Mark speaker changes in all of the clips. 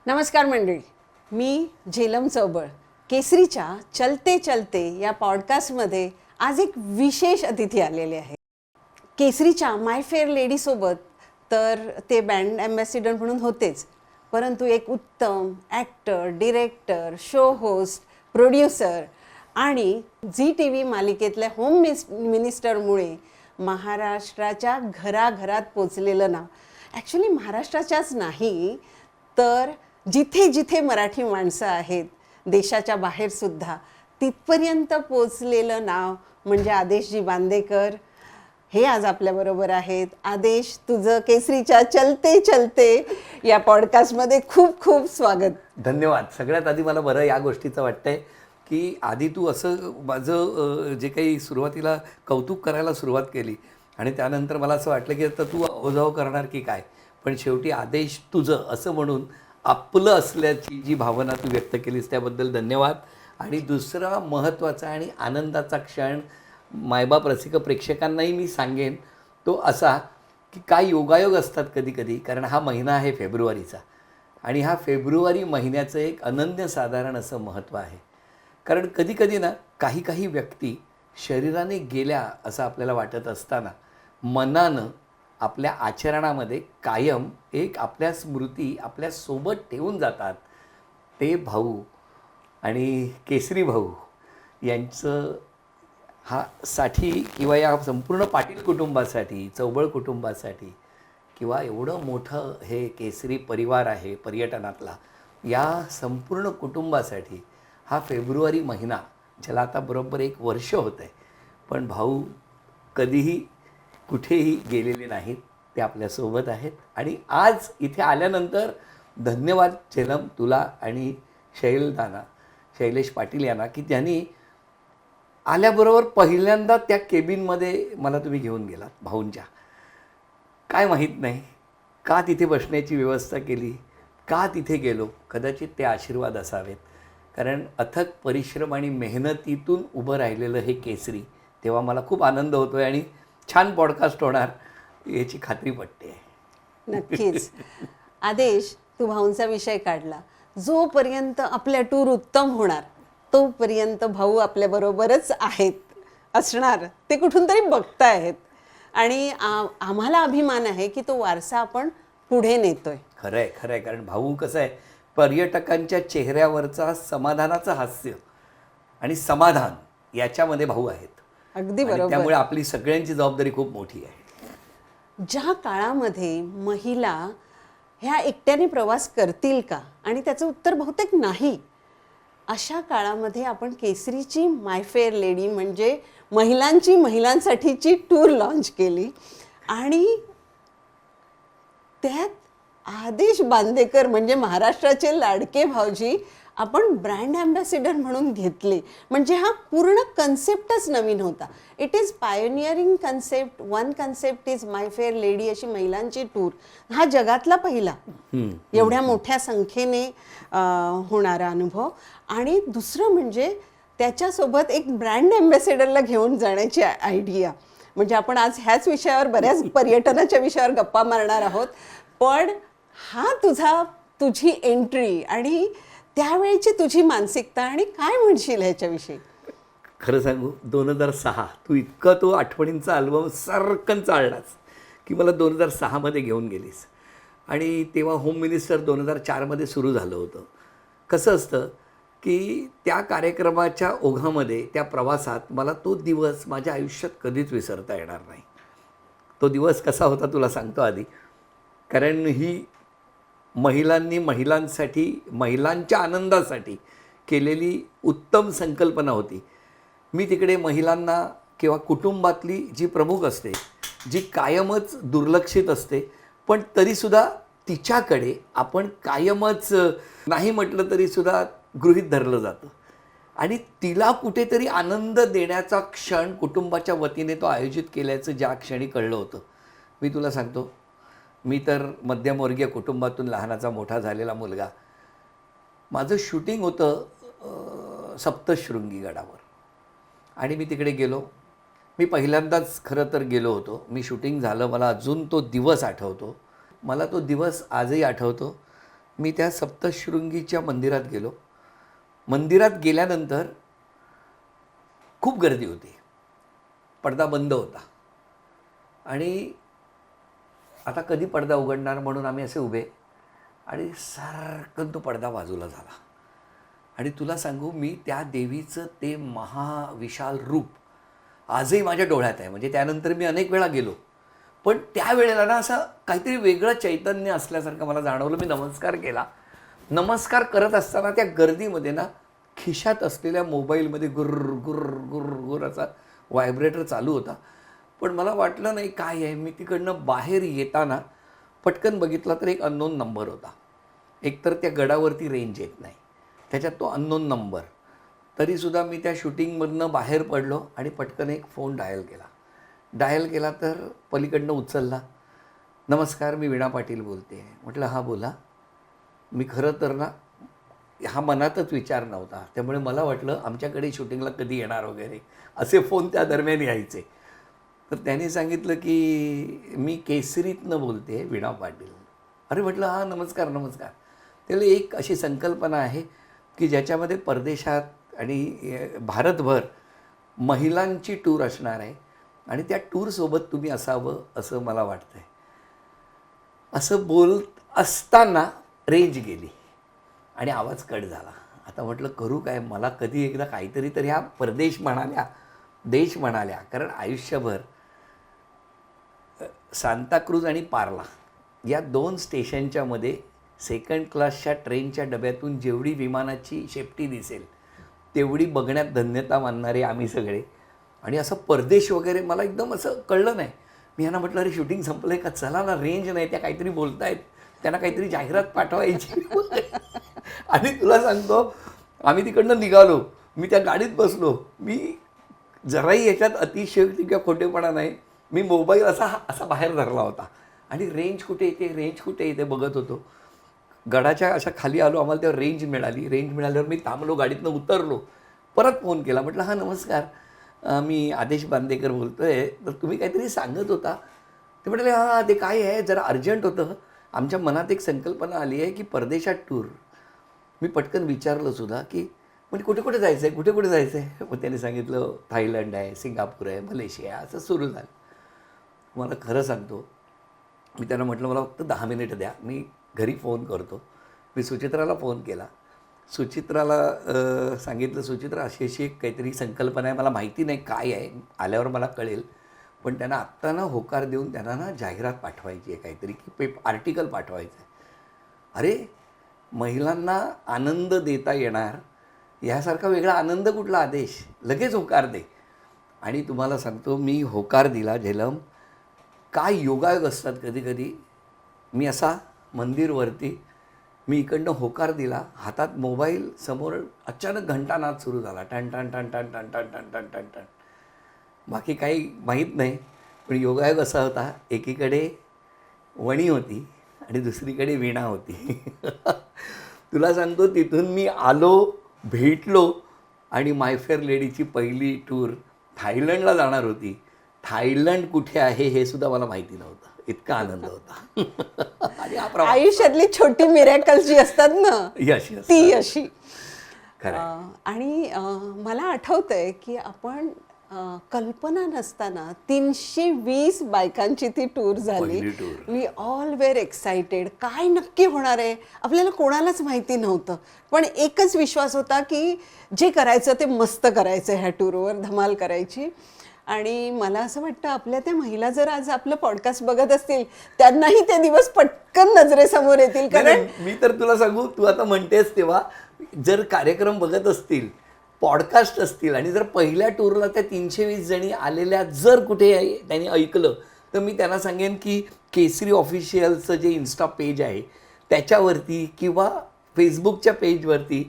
Speaker 1: नमस्कार मंडळी, मी झेलम चौबळ. केसरीच्या चलते चलते या पॉडकास्टमध्ये आज एक विशेष अतिथी आलेले आहे. केसरीच्या माय फेअर लेडीसोबत तर ते ब्रँड ॲम्बॅसिडर म्हणून होतेच, परंतु एक उत्तम actor, director, show host, producer आणि झी टी व्ही मालिकेतल्या होम मिनिस्टरमुळे महाराष्ट्राच्या घराघरात पोचलेलं नाव. ॲक्च्युली महाराष्ट्राच्याच नाही तर जिथे जिथे मराठी माणसं आहेत देशाच्या बाहेरसुद्धा तिथपर्यंत पोचलेलं नाव म्हणजे आदेशजी बांदेकर. हे आज आपल्याबरोबर आहेत. आदेश, तुझं केसरीच्या चलते चलते या पॉडकास्टमध्ये खूप खूप स्वागत.
Speaker 2: धन्यवाद. सगळ्यात आधी मला बरं या गोष्टीचं वाटतंय की आधी तू असं माझं जे काही सुरुवातीला कौतुक करायला सुरुवात केली आणि त्यानंतर मला असं वाटलं की आता तू ओझाव करणार की काय, पण शेवटी आदेश तुझं असं म्हणून आपलं असल्याची जी भावना तू व्यक्त केलीस त्याबद्दल धन्यवाद. आणि दुसरा महत्त्वाचा आणि आनंदाचा क्षण मायबाप रसिक प्रेक्षकांनाही मी सांगेन तो असा की काय योगायोग असतात कधी कधी, कारण हा महिना आहे फेब्रुवारीचा आणि हा फेब्रुवारी महिन्याचं एक अनन्यसाधारण असं महत्त्व आहे. कारण कधीकधी ना काही काही व्यक्ती शरीराने गेल्या असं आपल्याला वाटत असताना मनानं आपल्या आचरणामध्ये कायम एक आपल्या स्मृती आपल्यासोबत ठेवून जातात. ते भाऊ आणि केसरी भाऊ यांचं हा साठी किंवा या संपूर्ण पाटील कुटुंबासाठी, चौबळ कुटुंबासाठी किंवा एवढं मोठं हे केसरी परिवार आहे पर्यटनातला, या संपूर्ण कुटुंबासाठी हा फेब्रुवारी महिना, ज्याला आता बरोबर 1 वर्ष होतं आहे, पण भाऊ कधीही कुठेही गेलेले नाहीत. ते आपल्यासोबत आहेत. आणि आज इथे आल्यानंतर धन्यवाद झेलम तुला आणि शैलेश पाटील यांना की त्यांनी आल्याबरोबर पहिल्यांदा त्या केबिनमध्ये मला तुम्ही घेऊन गेलात भाऊंच्या. काय माहीत नाही का तिथे बसण्याची व्यवस्था केली, का तिथे गेलो. कदाचित ते आशीर्वाद असावेत, कारण अथक परिश्रम आणि मेहनतीतून उभं राहिलेलं हे केसरी. तेव्हा मला खूप आनंद होतो आहे आणि छान पॉडकास्ट होणार याची खात्री पटते.
Speaker 1: नक्कीच. आदेश, तू भाऊंचा विषय काढला. जोपर्यंत आपल्या टूर उत्तम होणार तोपर्यंत भाऊ आपल्याबरोबरच आहेत, असणार. ते कुठून तरी बघतायत आणि आम्हाला अभिमान आहे की तो वारसा आपण पुढे नेतोय.
Speaker 2: खरं आहे, खरं आहे. कारण भाऊ कसं आहे, पर्यटकांच्या चेहऱ्यावरचा समाधानाचं हास्य आणि समाधान याच्यामध्ये भाऊ आहेत.
Speaker 1: अगदी बरोबर.
Speaker 2: त्यामुळे आपली सगळ्यांची जबाबदारी खूप मोठी आहे.
Speaker 1: ज्या काळामध्ये महिला ह्या एकट्याने प्रवास करतील का, आणि त्याचं उत्तर बहुतेक नाही, अशा काळामध्ये आपण केसरीची माय फेअर लेडी म्हणजे महिलांसाठीची टूर लॉन्च केली आणि त्यात आदेश बांदेकर म्हणजे महाराष्ट्राचे लाडके भाऊजी आपण ब्रँड ॲम्बॅसिडर म्हणून घेतले. म्हणजे हा पूर्ण कन्सेप्टच नवीन होता. It is pioneering concept. One concept is my Fair lady, अशी महिलांची टूर. हा जगातला पहिला एवढ्या मोठ्या संख्येने होणारा अनुभव. आणि दुसरं म्हणजे त्याच्यासोबत एक ब्रँड ॲम्बॅसिडरला घेऊन जाण्याची आयडिया. म्हणजे आपण आज ह्याच विषयावर, बऱ्याच पर्यटनाच्या विषयावर गप्पा मारणार आहोत, पण हा तुझी एंट्री आणि त्यावेळीची तुझी मानसिकता आणि काय म्हणशील ह्याच्याविषयी?
Speaker 2: खरं सांगू, 2006 तू इतका तो आठवणींचा अल्बम सारखं चाललास की मला 2006मध्ये घेऊन गेलीस. आणि तेव्हा होम मिनिस्टर 2004मध्ये सुरू झालं होतं. कसं असतं की त्या कार्यक्रमाच्या ओघामध्ये, त्या प्रवासात मला तो दिवस माझ्या आयुष्यात कधीच विसरता येणार नाही. तो दिवस कसा होता तुला सांगतो आधी. कारण ही महिलांनी महिलांसाठी, महिलांच्या आनंदासाठी केलेली उत्तम संकल्पना होती. मी तिकडे महिलांना किंवा कुटुंबातली जी प्रमुख असते, जी कायमच दुर्लक्षित असते, पण तरीसुद्धा तिच्याकडे आपण कायमच नाही म्हटलं तरीसुद्धा गृहीत धरलं जातं आणि तिला कुठेतरी आनंद देण्याचा क्षण कुटुंबाच्या वतीने तो आयोजित केल्याचं ज्या क्षणी कळलं होतं, मी तुला सांगतो, मी तर मध्यमवर्गीय कुटुंबातून लहानाचा मोठा झालेला मुलगा. माझं शूटिंग होतं सप्तशृंगी गडावर आणि मी तिकडे गेलो. मी पहिल्यांदाच खरं तर गेलो होतो. मी शूटिंग झालं, मला अजून तो दिवस आठवतो. मला तो दिवस आजही आठवतो मी त्या सप्तशृंगीच्या मंदिरात गेलो. मंदिरात गेल्यानंतर खूप गर्दी होती, पडदा बंद होता आणि आता कधी पडदा उघडणार म्हणून आम्ही असे उभे आणि सारखं तो पडदा बाजूला झाला. आणि तुला सांगू, मी त्या देवीचं ते महाविशाल रूप आजही माझ्या डोळ्यात आहे. म्हणजे त्यानंतर मी अनेक वेळा गेलो, पण त्यावेळेला ना असं काहीतरी वेगळं चैतन्य असल्यासारखं मला जाणवलं. मी नमस्कार केला. नमस्कार करत असताना त्या गर्दीमध्ये ना खिशात असलेल्या मोबाईलमध्ये गुर्र गुर्र गुर्र गुर्र असा व्हायब्रेटर चालू होता. पण मला वाटलं नाही काय आहे. मी तिकडनं बाहेर येताना पटकन बघितला तर एक अननोन नंबर होता. एकतर त्या गडावरती रेंज येत नाही, त्याच्यात तो अननोन नंबर. तरीसुद्धा मी त्या शूटिंगमधनं बाहेर पडलो आणि पटकन एक फोन डायल केला तर पलीकडनं उचलला. नमस्कार, मी वीणा पाटील बोलते. म्हटलं हां बोला. मी खरं तर ना हा मनातच विचार नव्हता, त्यामुळे मला वाटलं आमच्याकडे शूटिंगला कधी येणार वगैरे असे फोन त्या दरम्यान यायचे. तर त्याने सांगितलं की मी केसरीतनं बोलते, वीणा पाटील. अरे म्हटलं हां नमस्कार. त्याला एक अशी संकल्पना आहे की ज्याच्यामध्ये परदेशात आणि भारतभर महिलांची टूर असणार आहे आणि त्या टूरसोबत तुम्ही असावं असं मला वाटतं आहे. असं बोलत असताना रेंज गेली आणि आवाज कट झाला. आता म्हटलं करू काय. मला कधी एकदा काहीतरी तर ह्या परदेश म्हणाल्या, देश म्हणाल्या. कारण आयुष्यभर सांताक्रूज आणि पार्ला या 2 स्टेशनच्या मध्ये सेकंड क्लासच्या ट्रेनच्या डब्यातून जेवढी विमानाची शेपटी दिसेल तेवढी बघण्यात धन्यता मानणारे आम्ही सगळे. आणि असं परदेश वगैरे मला एकदम असं कळलं नाही. मी यांना म्हटलं अरे शूटिंग संपलं आहे का, चला ना, रेंज नाही, त्या काहीतरी बोलतायत, त्यांना काहीतरी जाहिरात पाठवायची. आणि तुला सांगतो आम्ही तिकडनं निघालो. मी त्या गाडीत बसलो. मी जराही याच्यात अतिशयोक्ती किंवा खोटेपणा नाही. मी मोबाईल असा बाहेर धरला होता आणि रेंज कुठे येते बघत होतो. गडाच्या अशा खाली आलो, आम्हाला तेव्हा रेंज मिळाल्यावर मी थांबलो, गाडीतनं उतरलो, परत फोन केला. म्हटलं हां नमस्कार, मी आदेश बांदेकर बोलतो आहे. तर तुम्ही काहीतरी सांगत होता. ते म्हटले हां ते काय आहे, जरा अर्जंट होतं. आमच्या मनात एक संकल्पना आली आहे की परदेशात टूर. मी पटकन विचारलं सुद्धा की म्हणजे कुठे जायचं आहे. मग त्याने सांगितलं थायलंड आहे, सिंगापूर आहे, मलेशिया आहे. असं सुरू झालं. मला खरं सांगतो, मी त्यांना म्हटलं मला फक्त 10 मिनिटं द्या, मी घरी फोन करतो. मी सुचित्राला फोन केला. सुचित्राला सांगितलं सुचित्रा अशी एक काहीतरी संकल्पना आहे, मला माहिती नाही काय आहे, आल्यावर मला कळेल. पण त्यांना आत्ता ना होकार देऊन त्यांना ना जाहिरात पाठवायची आहे काहीतरी, की आर्टिकल पाठवायचं आहे. अरे महिलांना आनंद देता येणार यासारखा वेगळा आनंद कुठला आदेश, लगेच होकार दे. आणि तुम्हाला सांगतो मी होकार दिला. झेलम काय योगायोग असतात कधी कधी. मी असा मंदिरवरती मी इकडनं होकार दिला, हातात मोबाईल समोर, अचानक घंटानाद सुरू झाला, टन टन टन टन टन टन टन टन टन टन. बाकी काही माहीत नाही, पण योगायोग असा होता, एकीकडे वणी होती आणि दुसरीकडे वीणा होती. तुला सांगतो तिथून मी आलो, भेटलो आणि माय फेअर लेडीची पहिली टूर थायलंडला जाणार होती. थायलंड कुठे आहे हे सुद्धा मला माहिती नव्हतं. इतका आनंद होता. आणि
Speaker 1: आयुष्यातली छोटी मिरॅकल्स जी असतात ना,
Speaker 2: यश
Speaker 1: ती अशी.
Speaker 2: खरं.
Speaker 1: आणि मला आठवतंय की आपण कल्पना नसताना 320 बायकांची ती टूर झाली. We all were excited. काय नक्की होणार आहे आपल्याला कोणालाच माहिती नव्हतं, पण एकच विश्वास होता की जे करायचं ते मस्त करायचं, ह्या टूरवर धमाल करायची. आणि मला असं वाटतं आपल्या त्या महिला जर आज आपलं पॉडकास्ट बघत असतील त्यांनाही ते दिवस पटकन नजरेसमोर येतील. कारण
Speaker 2: मी तर तुला सांगू, तू आता म्हणतेस तेव्हा जर कार्यक्रम बघत असतील, पॉडकास्ट असतील आणि जर पहिल्या टूरला त्या 320 जणी आलेल्या जर कुठे त्यांनी ऐकलं, तर मी त्यांना सांगेन की केसरी ऑफिशियलचं जे इन्स्टा पेज आहे त्याच्यावरती किंवा फेसबुकच्या पेजवरती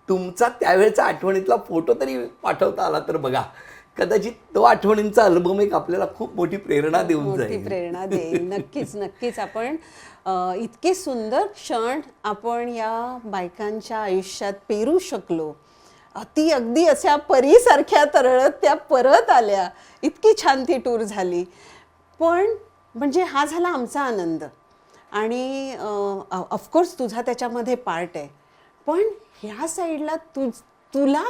Speaker 2: तुमचा त्यावेळेचा आठवणीतला फोटो तरी पाठवता आला तर बघा, कदाचित तो आठवणींचा अल्बम एक आपल्याला खूप मोठी प्रेरणा देऊन जाईल.
Speaker 1: मोठी प्रेरणा देईल. नक्कीच आपण इतके सुंदर क्षण आपण या बायकांच्या आयुष्यात पेरू शकलो. अगदी अशा परीसारख्या तरळत त्या परत आल्या. इतकी छान ती टूर झाली. पण म्हणजे हा झाला आमचा आनंद. आणि ऑफकोर्स तुझा त्याच्यामध्ये पार्ट आहे, पण ह्या साईडला तुला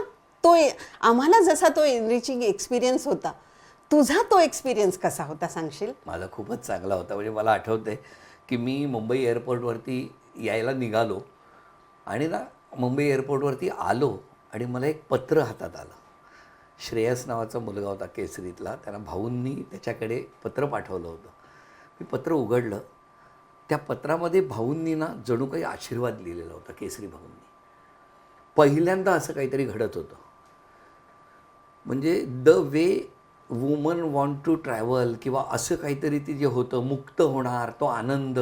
Speaker 1: तो आम्हाला जसा तो एनरिचिंग एक्सपिरियन्स होता, तुझा तो एक्सपिरियन्स कसा होता सांगशील?
Speaker 2: माझा खूपच चांगला होता. म्हणजे मला आठवतं आहे की मी मुंबई एअरपोर्टवरती यायला निघालो आणि ना मुंबई एअरपोर्टवरती आलो आणि मला एक पत्र हातात आलं. श्रेयस नावाचा मुलगा होता केसरीतला, त्यांना भाऊंनी त्याच्याकडे पत्र पाठवलं होतं. मी पत्र उघडलं, त्या पत्रामध्ये भाऊंनी ना जणू काही आशीर्वाद लिहिलेला होता. केसरी भाऊंनी पहिल्यांदा असं काहीतरी घडत होतं. म्हणजे the way woman want to travel किंवा असं काहीतरी ती जे होतं, मुक्त होणार, तो आनंद,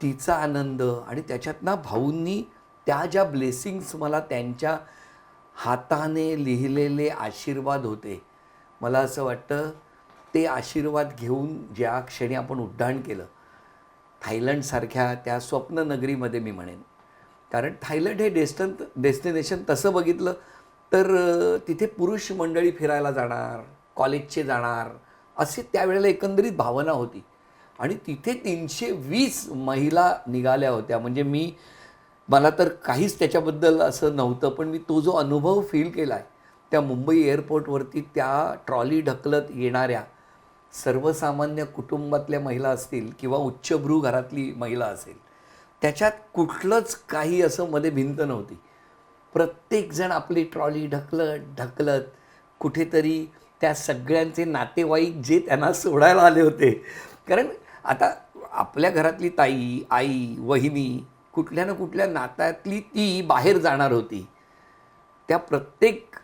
Speaker 2: तिचा आनंद, आणि त्याच्यात ना भाऊंनी त्या ज्या ब्लेसिंग्स मला त्यांच्या हाताने लिहिलेले आशीर्वाद होते. मला असं वाटतं ते आशीर्वाद घेऊन ज्या क्षणी आपण उड्डाण केलं थायलंडसारख्या त्या स्वप्ननगरीमध्ये, मी म्हणेन, कारण थायलंड हे डेस्टिनेशन तसं बघितलं तर तिथे पुरुष मंडळी फिरायला जाणार, कॉलेजचे जाणार, असे त्यावेळेला एकंदरीत भावना होती. आणि तिथे 320 महिला निघाल्या होत्या. म्हणजे मला तर काहीच त्याच्याबद्दल असं नव्हतं, पण मी तो जो अनुभव फील केला आहे त्या मुंबई एअरपोर्टवरती, त्या ट्रॉली ढकलत येणाऱ्या सर्वसामान्य कुटुंबातल्या महिला असतील किंवा उच्चभ्रू घरातली महिला असेल, त्याच्यात कुठलंच काही असं मध्ये भिंत नव्हती. प्रत्येकजण आपली ट्रॉली ढकलत कुठेतरी त्या सगळ्यांचे नातेवाईक जे त्यांना सोडायला आले होते, कारण आता आपल्या घरातली ताई, आई, वहिनी, कुठल्या ना कुठल्या नात्यातली ती बाहेर जाणार होती. त्या प्रत्येक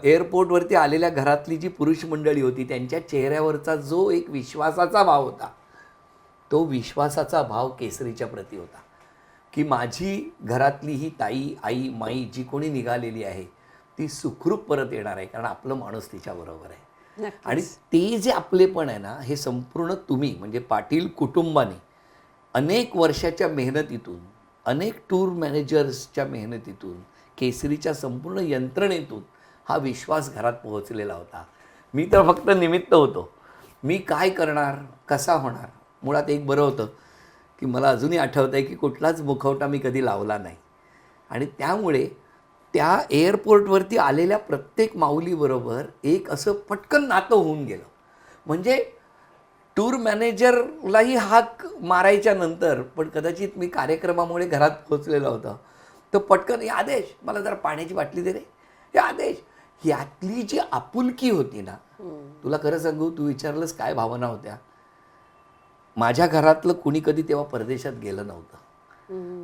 Speaker 2: एअरपोर्टवरती आलेल्या घरातली जी पुरुष मंडळी होती, त्यांच्या चेहऱ्यावरचा जो एक विश्वासाचा भाव होता, तो विश्वासाचा भाव केसरीच्या प्रती होता की माझी घरातली ही ताई, आई, माई जी कोणी निघालेली आहे ती सुखरूप परत येणार आहे, कारण आपलं माणूस तिच्याबरोबर आहे. आणि ते जे आपलेपण आहे ना, हे संपूर्ण तुम्ही म्हणजे पाटील कुटुंबाने अनेक वर्षाच्या मेहनतीतून, अनेक टूर मॅनेजर्सच्या मेहनतीतून, केसरीच्या संपूर्ण यंत्रणेतून हा विश्वास घरात पोहोचलेला होता. मी तर फक्त निमित्त होतो. मी काय करणार, कसा होणार. मुळात एक बरं होतं की मला अजूनही आठवतं आहे की कुठलाच मुखवटा मी कधी लावला नाही, आणि त्यामुळे त्या एअरपोर्टवरती आलेल्या प्रत्येक माऊलीबरोबर एक असं पटकन नातं होऊन गेलं. म्हणजे टूर मॅनेजरलाही हाक मारायच्या नंतर, पण कदाचित मी कार्यक्रमामुळे घरात पोहोचलेला होता, तर पटकन, या आदेश मला जरा पाण्याची बाटली दे रे, या आदेश, यातली जी आपुलकी होती ना, तुला खरं सांगू, तू विचारलंस काय भावना होत्या. माझ्या घरातलं कुणी कधी तेव्हा परदेशात गेलं नव्हतं,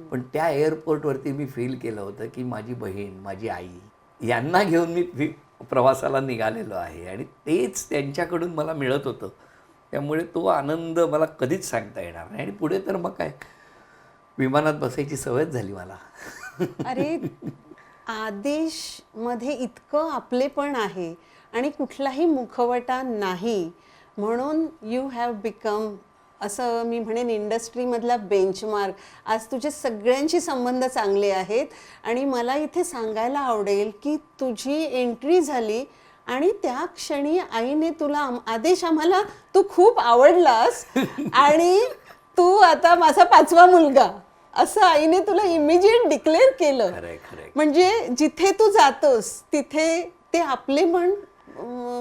Speaker 2: पण त्या एअरपोर्टवरती मी फील केलं होतं की माझी बहीण, माझी आई यांना घेऊन मी प्रवासाला निघालेलो आहे, आणि तेच त्यांच्याकडून मला मिळत होतं. त्यामुळे तो आनंद मला कधीच सांगता येणार नाही. आणि पुढे तर मग काय, विमानात बसायची सवयच झाली मला.
Speaker 1: अरे, आदेशमध्ये इतकं आपलेपण आहे आणि कुठलाही मुखवटा नाही, म्हणून यू हॅव बिकम, असं मी म्हणेन, इंडस्ट्रीमधला बेंचमार्क. आज तुझे सगळ्यांशी संबंध चांगले आहेत, आणि मला इथे सांगायला आवडेल की तुझी एंट्री झाली आणि त्या क्षणी आईने तुला, आदेश आम्हाला तू खूप आवडलास आणि तू आता माझा 5वा मुलगा, असं आईने तुला इमिजिएट डिक्लेअर केलं. म्हणजे जिथे तू जातोस तिथे ते आपलेपण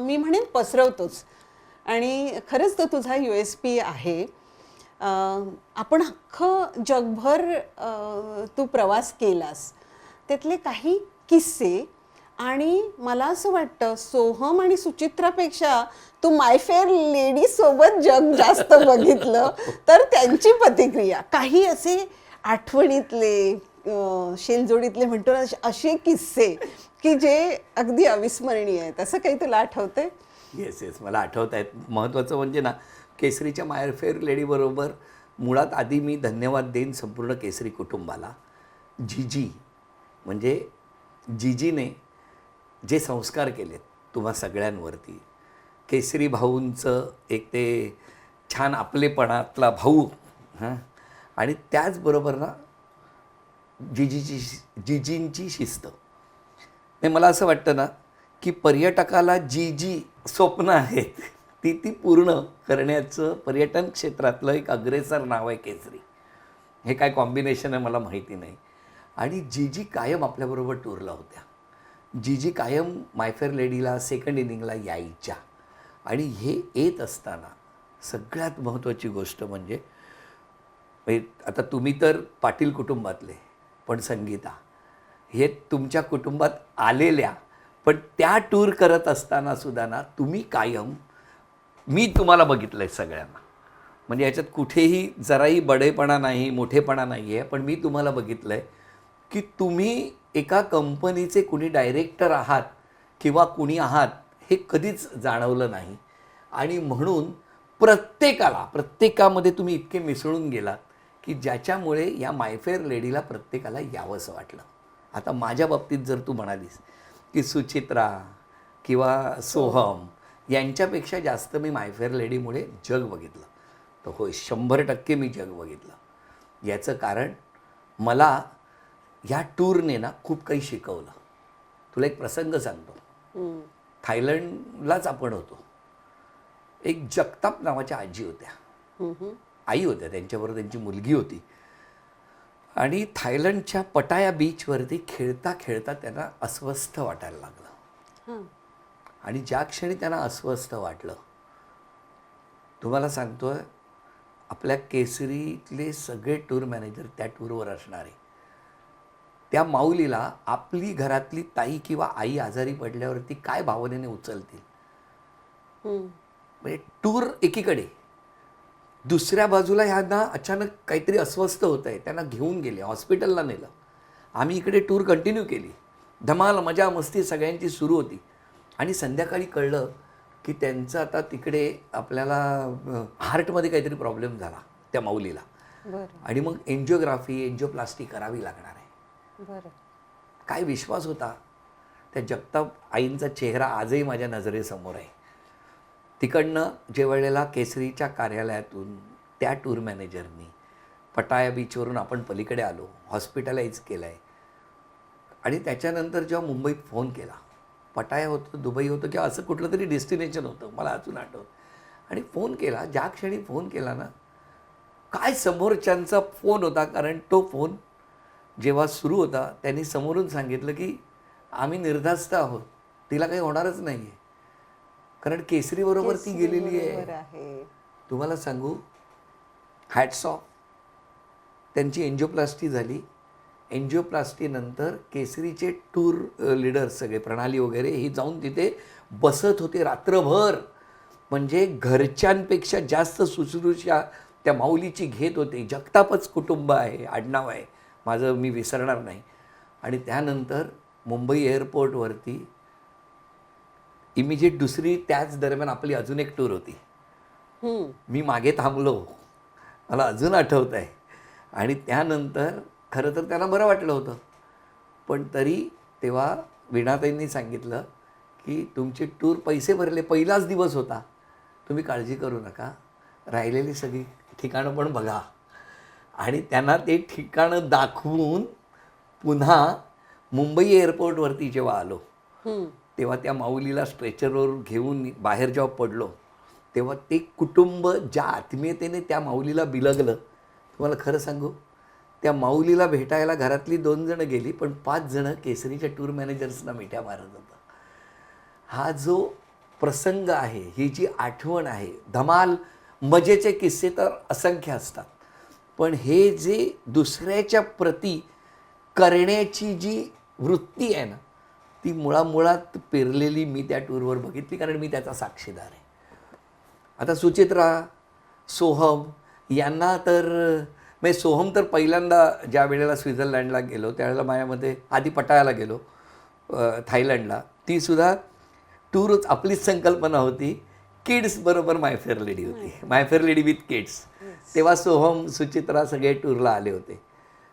Speaker 1: मी म्हणेन पसरवतोच. आणि खरंच तो तुझा USP आहे. आपण अख्खं जगभर तू प्रवास केलास, त्यातले काही किस्से, आणि मला असं वाटतं सोहम आणि सुचित्रापेक्षा तू माय फेअर लेडी सोबत जग जास्त बघितलं, तर त्यांची प्रतिक्रिया, काही असे आठवणीतले, शेलजोडीतले म्हणतो ना, असे किस्से की जे अगदी अविस्मरणीय आहेत, असं काही तुला आठवतंय?
Speaker 2: येस, मला आठवत आहेत. महत्त्वाचं म्हणजे ना, केसरीच्या माय फेअर लेडीबरोबर मुळात आधी मी धन्यवाद देईन संपूर्ण केसरी कुटुंबाला. जीजी, म्हणजे जीजीने जे संस्कार केलेत तुम्हा सगळ्यांवरती, केसरी भाऊंचं एक ते छान आपलेपणातला भाऊ, आणि त्याचबरोबर ना जीजींची शिस्त. नाही, मला असं वाटतं ना की पर्यटकाला जी स्वप्न आहेत ती ती पूर्ण करण्याचं पर्यटन क्षेत्रातलं एक अग्रेसर नाव आहे केसरी. हे काय कॉम्बिनेशन आहे मला माहिती नाही. आणि जी कायम आपल्याबरोबर टूरला होत्या, जी कायम मायफेअर लेडीला सेकंड इनिंगला यायच्या. आणि हे येत असताना सगळ्यात महत्त्वाची गोष्ट म्हणजे आता तुम्ही तर पाटील कुटुंबातले, पण संगीता हे तुमच्या कुटुंबात आलेल्या, पण त्या टूर करत असताना सुद्धा ना तुम्ही कायम, मी तुम्हाला बघितलं आहे सगळ्यांना, म्हणजे याच्यात कुठेही जराही बडेपणा नाही, मोठेपणा नाही आहे, पण मी तुम्हाला बघितलं आहे की तुम्ही एका कंपनीचे कुणी डायरेक्टर आहात किंवा कुणी आहात हे कधीच जाणवलं नाही. आणि म्हणून प्रत्येकामध्ये तुम्ही इतके मिसळून गेलात की ज्याच्यामुळे या मायफेअर लेडीला प्रत्येकाला यावंसं वाटलं. आता माझ्या बाबतीत जर तू म्हणालीस की सुचित्रा किंवा सोहम यांच्यापेक्षा जास्त मी मायफेअर लेडीमुळे जग बघितलं, तर होय 100% मी जग बघितलं. याचं कारण मला ह्या टूरने ना खूप काही शिकवलं. तुला एक प्रसंग सांगतो. थायलंडलाच आपण होतो. एक जगताप नावाच्या आजी होत्या, आई होत्या, त्यांच्याबरोबर त्यांची मुलगी होती. आणि थायलंडच्या पटाया बीचवरती खेळता खेळता त्यांना अस्वस्थ वाटायला लागलं. आणि ज्या क्षणी त्यांना अस्वस्थ वाटलं, तुम्हाला सांगतोय, आपल्या केसरीतले सगळे टूर मॅनेजर त्या टूरवर असणारे त्या माऊलीला आपली घरातली ताई किंवा आई आजारी पडल्यावरती काय भावनेने उचलतील. म्हणजे टूर एकीकडे, दुसऱ्या बाजूला ह्यांना अचानक काहीतरी अस्वस्थ होत आहे, त्यांना घेऊन गेले, हॉस्पिटलला नेलं. आम्ही इकडे टूर कंटिन्यू केली, धमाल मजा मस्ती सगळ्यांची सुरू होती. आणि संध्याकाळी कळलं की त्यांचं आता तिकडे आपल्याला हार्टमध्ये काहीतरी प्रॉब्लेम झाला त्या माऊलीला. आणि मग एन्जिओप्लास्टी करावी लागणार आहे. काय विश्वास होता. त्या जगताप आईंचा चेहरा आजही माझ्या नजरेसमोर आहे. तिकडनं जे वेळेला केसरीच्या कार्यालयातून त्या टूर मॅनेजरनी पटाया बीचवरून आपण पलीकडे आलो, हॉस्पिटलाइज केलं आहे. आणि त्याच्यानंतर जेव्हा मुंबईत फोन केला, पटाया होतं, दुबई होतं किंवा असं कुठलं तरी डेस्टिनेशन होतं, मला अजून आठवत. आणि फोन केला, ज्या क्षणी फोन केला ना, काय समोरच्यांचा फोन होता. कारण तो फोन जेव्हा सुरू होता त्यांनी समोरून सांगितलं की आम्ही निर्धास्त आहोत, तिला काही होणारच नाही आहे, कारण केसरीबरोबर ती गेलेली आहे. तुम्हाला सांगू, हॅट्स ऑफ. त्यांची एन्जिओप्लास्टी झाली. एन्जिओप्लास्टीनंतर केसरीचे टूर लीडर्स सगळे, प्रणाली वगैरे, ही जाऊन तिथे बसत होते रात्रभर. म्हणजे घरच्यांपेक्षा जास्त शुश्रूषा त्या माऊलीची घेत होते. जगतापच कुटुंब आहे, आडनाव आहे माझं, मी विसरणार नाही. आणि त्यानंतर मुंबई एअरपोर्टवरती इमिजिएट दुसरी, त्याच दरम्यान आपली अजून एक टूर होती. मी मागे थांबलो, मला अजून आठवत आहे. आणि त्यानंतर खरं तर त्यांना बरं वाटलं होतं, पण तरी तेव्हा वीणाताईंनी सांगितलं की तुमची टूर पैसे भरले, पहिलाच दिवस होता, तुम्ही काळजी करू नका, राहिलेली सगळी ठिकाणं पण बघा. आणि त्यांना ते ठिकाणं दाखवून पुन्हा मुंबई एअरपोर्टवरती जेव्हा आलो, तेव्हा त्या माऊलीला स्ट्रेचरवर घेऊन बाहेर जेव्हा पडलो, तेव्हा ते कुटुंब ज्या आत्मीयतेने त्या माऊलीला बिलगलं, तुम्हाला खरं सांगू, त्या माऊलीला भेटायला घरातली 2 जणं गेली, पण 5 जणं केसरीच्या टूर मॅनेजर्सना मिठ्या मारत होता. हा जो प्रसंग आहे, ही जी आठवण आहे, धमाल मजेचे किस्से तर असंख्य असतात, पण हे जे दुसऱ्याच्या प्रती करण्याची जी वृत्ती आहे ना, ती मुळामुळात पेरलेली मी त्या टूरवर बघितली, कारण मी त्याचा साक्षीदार आहे. आता सुचित्रा, सोहम यांना तर, म्हणजे सोहम तर पहिल्यांदा ज्या वेळेला स्वित्झर्लंडला गेलो त्यावेळेला माझ्यामध्ये, आधी पटायाला गेलो थायलंडला, तीसुद्धा टूरच आपलीच संकल्पना होती, किड्स बरोबर मायफेअर लेडी होती, मायफेअर लेडी विथ किड्स. तेव्हा सोहम, सुचित्रा सगळे टूरला आले होते.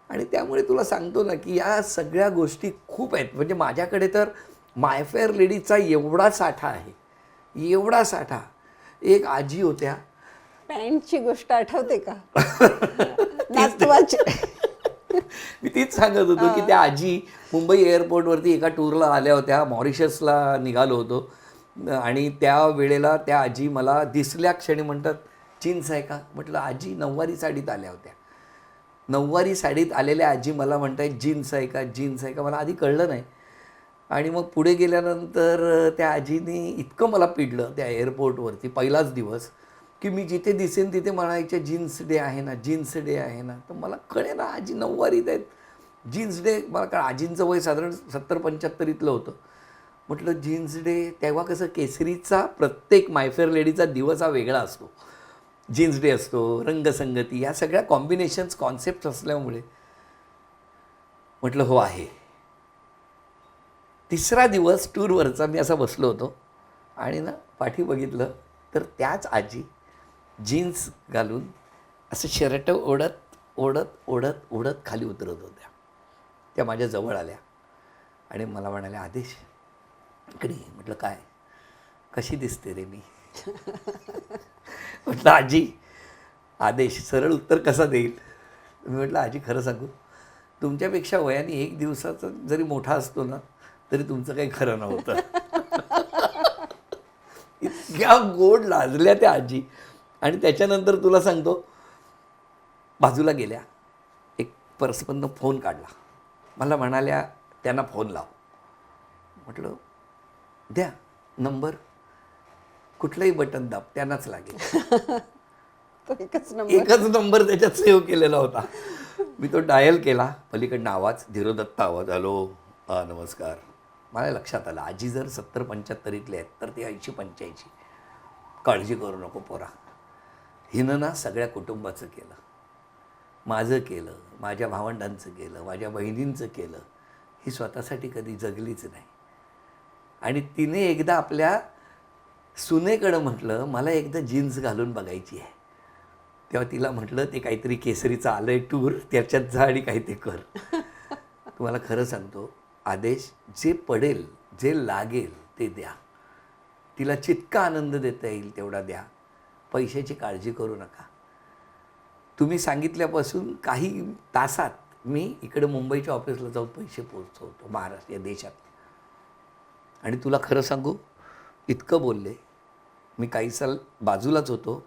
Speaker 2: आणि त्यामुळे तुला सांगतो ना की या सगळ्या गोष्टी खूप आहेत. म्हणजे माझ्याकडे तर मायफेअर लेडीचा एवढा साठा आहे, एवढा साठा. एक आजी होत्या,
Speaker 1: पॅन्टची गोष्ट आठवते का? नातवाची.
Speaker 2: मी तीच सांगत होतो की त्या आजी मुंबई एअरपोर्टवरती एका टूरला आल्या होत्या, मॉरिशसला निघालो होतो. आणि त्या वेळेला त्या आजी मला दिसल्या क्षणी म्हणतात, जीन्स आहे का? म्हटलं आजी नऊवारी साडीत आल्या होत्या. नऊवारी साडीत आलेल्या आजी मला म्हणतायत जीन्स आहे का, जीन्स आहे का? मला आधी कळलं नाही. आणि मग पुढे गेल्यानंतर त्या आजीने इतकं मला पिडलं त्या एअरपोर्टवरती पहिलाच दिवस, की मी जिथे दिसेन तिथे म्हणायचे जीन्स डे आहे ना, जीन्स डे आहे ना. तर मला कळे ना आजी नऊवारीत आहेत, जीन्स डे. मला कारण आजींचं वय साधारण 70-75 होतं. म्हटलं जीन्स डे. तेव्हा कसं केसरीचा प्रत्येक मायफेअर लेडीचा दिवस हा वेगळा असतो. जीन्स डे असतो, रंगसंगती, या सगळ्या कॉम्बिनेशन्स कॉन्सेप्ट असल्यामुळे म्हटलं हो आहे. तिसरा दिवस टूरवरचा मी असा बसलो होतो आणि ना पाठी बघितलं तर त्याच आजी जीन्स घालून असं शर्ट ओढत ओढत ओढत ओढत खाली उतरत होत्या. त्या माझ्या जवळ आल्या आणि मला म्हणाल्या, आदेश इकडे ये. म्हटलं काय? कशी दिसते रे मी? म्हटलं आजी, आदेश सरळ उत्तर कसा देईल? मी म्हटलं आजी खरं सांगू, तुमच्यापेक्षा वयाने 1 दिवसाचा जरी मोठा असतो ना तरी तुमचं काही खरं नव्हतं. इतक्या गोड लाजल्या त्या आजी. आणि त्याच्यानंतर तुला सांगतो, बाजूला गेल्या, एक पर्समधनं फोन काढला, मला म्हणाल्या त्यांना फोन लाव. म्हटलं द्या नंबर, कुठलंही बटन दाब त्यांनाच लागेल.
Speaker 1: तो एकच नंबर.
Speaker 2: एकच नंबर त्याच्यात सेव्ह केलेला होता. मी तो डायल केला, पलीकडनं आवाज, धीरोदत्त आवाज, हॅलो, नमस्कार. मला लक्षात आलं आजी जर 70-75 आहेत तर ते 80-85. काळजी करू नको पोरा. हिनं ना सगळ्या कुटुंबाचं केलं, माझं केलं, माझ्या भावंडांचं केलं, माझ्या बहिणींचं केलं. ही स्वतःसाठी कधी जगलीच नाही. आणि तिने एकदा आपल्या सुनेकडं म्हटलं मला एकदा जीन्स घालून बघायची आहे. तेव्हा तिला म्हटलं ते काहीतरी केसरीचं आलं आहे टूर, त्याच्यात जा आणि काही ते कर. तुम्हाला खरं सांगतो आदेश, जे पडेल जे लागेल ते द्या. तिला जितका आनंद देता येईल तेवढा द्या. पैशाची काळजी करू नका. तुम्ही सांगितल्यापासून काही तासात मी इकडे मुंबईच्या ऑफिसला जाऊन पैसे पोहोचवतो महाराष्ट्र या देशात. आणि तुला खरं सांगू, इतकं बोलले, मी काही साल बाजूलाच होतो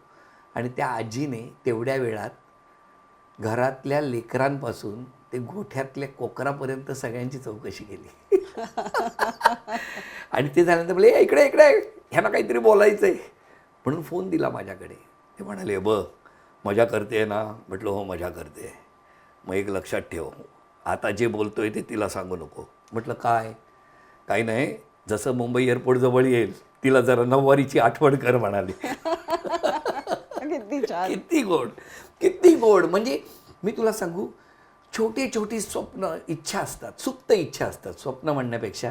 Speaker 2: आणि त्या आजीने तेवढ्या वेळात घरातल्या लेकरांपासून ते गोठ्यातल्या कोकरापर्यंत सगळ्यांची चौकशी केली. आणि ते झाल्यानंतर बोले इकडे इकडे ह्यांना काहीतरी बोलायचं आहे म्हणून फोन दिला माझ्याकडे. ते म्हणाले बघ मजा करते ना? म्हटलं हो मजा करते. मग एक लक्षात ठेव, आता जे बोलतोय ते तिला सांगू नको. म्हटलं काय? काही नाही, जसं मुंबई एअरपोर्ट जवळ येईल तिला जरा नऊवारीची आठवण कर म्हणाली.
Speaker 1: किती छान.
Speaker 2: किती गोड, किती गोड. म्हणजे मी तुला सांगू, छोटी छोटी स्वप्न इच्छा असतात, सुप्त इच्छा असतात, स्वप्न म्हणण्यापेक्षा,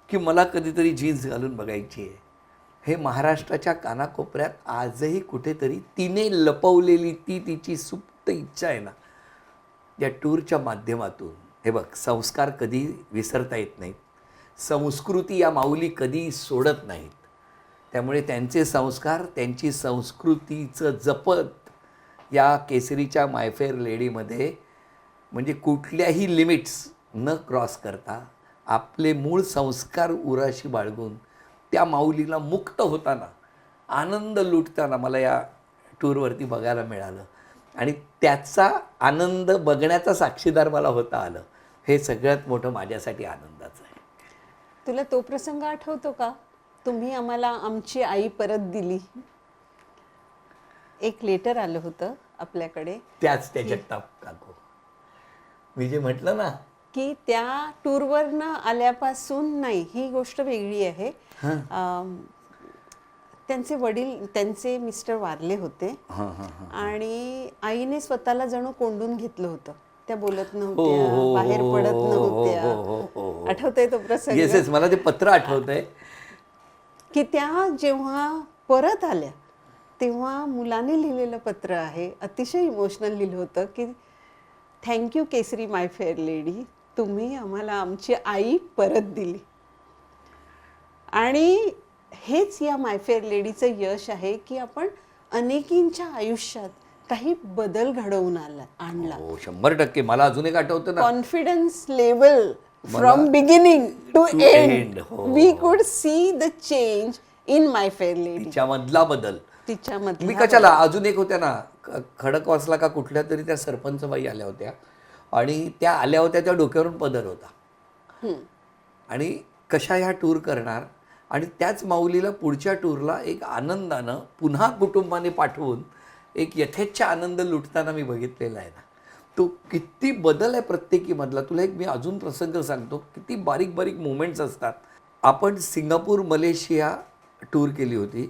Speaker 2: की मला कधीतरी जीन्स घालून बघायची आहे. हे महाराष्ट्राच्या कानाकोपऱ्यात आजही कुठेतरी तिने लपवलेली ती तिची सुप्त इच्छा आहे ना, या टूरच्या माध्यमातून. हे बघ, संस्कार कधी विसरता येत नाहीत, संस्कृती या माऊली कधी सोडत नाहीत. त्यामुळे त्यांचे संस्कार, त्यांची संस्कृतीचं जपत या केसरीच्या मायफेअर लेडीमध्ये म्हणजे कुठल्याही लिमिट्स न क्रॉस करता आपले मूळ संस्कार उराशी बाळगून त्या माऊलीला मुक्त होताना, आनंद लुटताना मला या टूरवरती बघायला मिळालं. आणि त्याचा आनंद बघण्याचा साक्षीदार मला होता आलं. हे सगळ्यात मोठं माझ्यासाठी आनंदाचं आहे.
Speaker 1: तुला तो प्रसंग आठवतो का? तुम्ही आम्हाला आमची आई परत दिली. एक लेटर आलं होतं आपल्याकडे.
Speaker 2: त्याच जगताप काकू, मी जे म्हटलं ना
Speaker 1: की त्या टूरवरनं आल्यापासून नाही, ही गोष्ट वेगळी आहे. त्यांचे वडील, त्यांचे मिस्टर वारले होते आणि आईने स्वतःला जणू कोंडून घेतलं होतं. त्या बोलत नव्हत्या, बाहेर पडत नव्हत्या. आठवतंय तो प्रसंग?
Speaker 2: येस येस, मला ते पत्र आठवतंय.
Speaker 1: की त्या जेव्हा परत आल्या तेव्हा मुलाने लिहिलेलं पत्र आहे, अतिशय इमोशनल लिहिलं होतं की थँक्यू केसरी माय फेअर लेडी, तुम्ही आम्हाला आमची आई परत दिली. आणि हेच या माय फेअर लेडीचं यश आहे की आपण अनेकींच्या आयुष्यात काही बदल घडवून आणला.
Speaker 2: हो 100%. मला अजून एक आठवतं ना,
Speaker 1: confidence level from beginning to end, we could see the change in My Fair Lady.
Speaker 2: तिच्यामधला बदल.
Speaker 1: तिच्यामधला
Speaker 2: मी कशाला, अजून एक होत्या ना खडकवासला का कुठल्या तरी त्या सरपंचबाई आल्या होत्या आणि त्या आल्या होत्या, त्या डोक्यावरून पदर होता आणि कशा ह्या टूर करणार आणि त्याच माऊलीला पुढच्या टूरला एक आनंदानं पुन्हा कुटुंबाने पाठवून एक यथेच्छ आनंद लुटताना मी बघितलेला आहे ना. तो किती बदल आहे प्रत्येकीमधला. तुला एक मी अजून प्रसंग सांगतो, किती बारीक बारीक मोमेंट्स असतात. आपण सिंगापूर मलेशिया टूर केली होती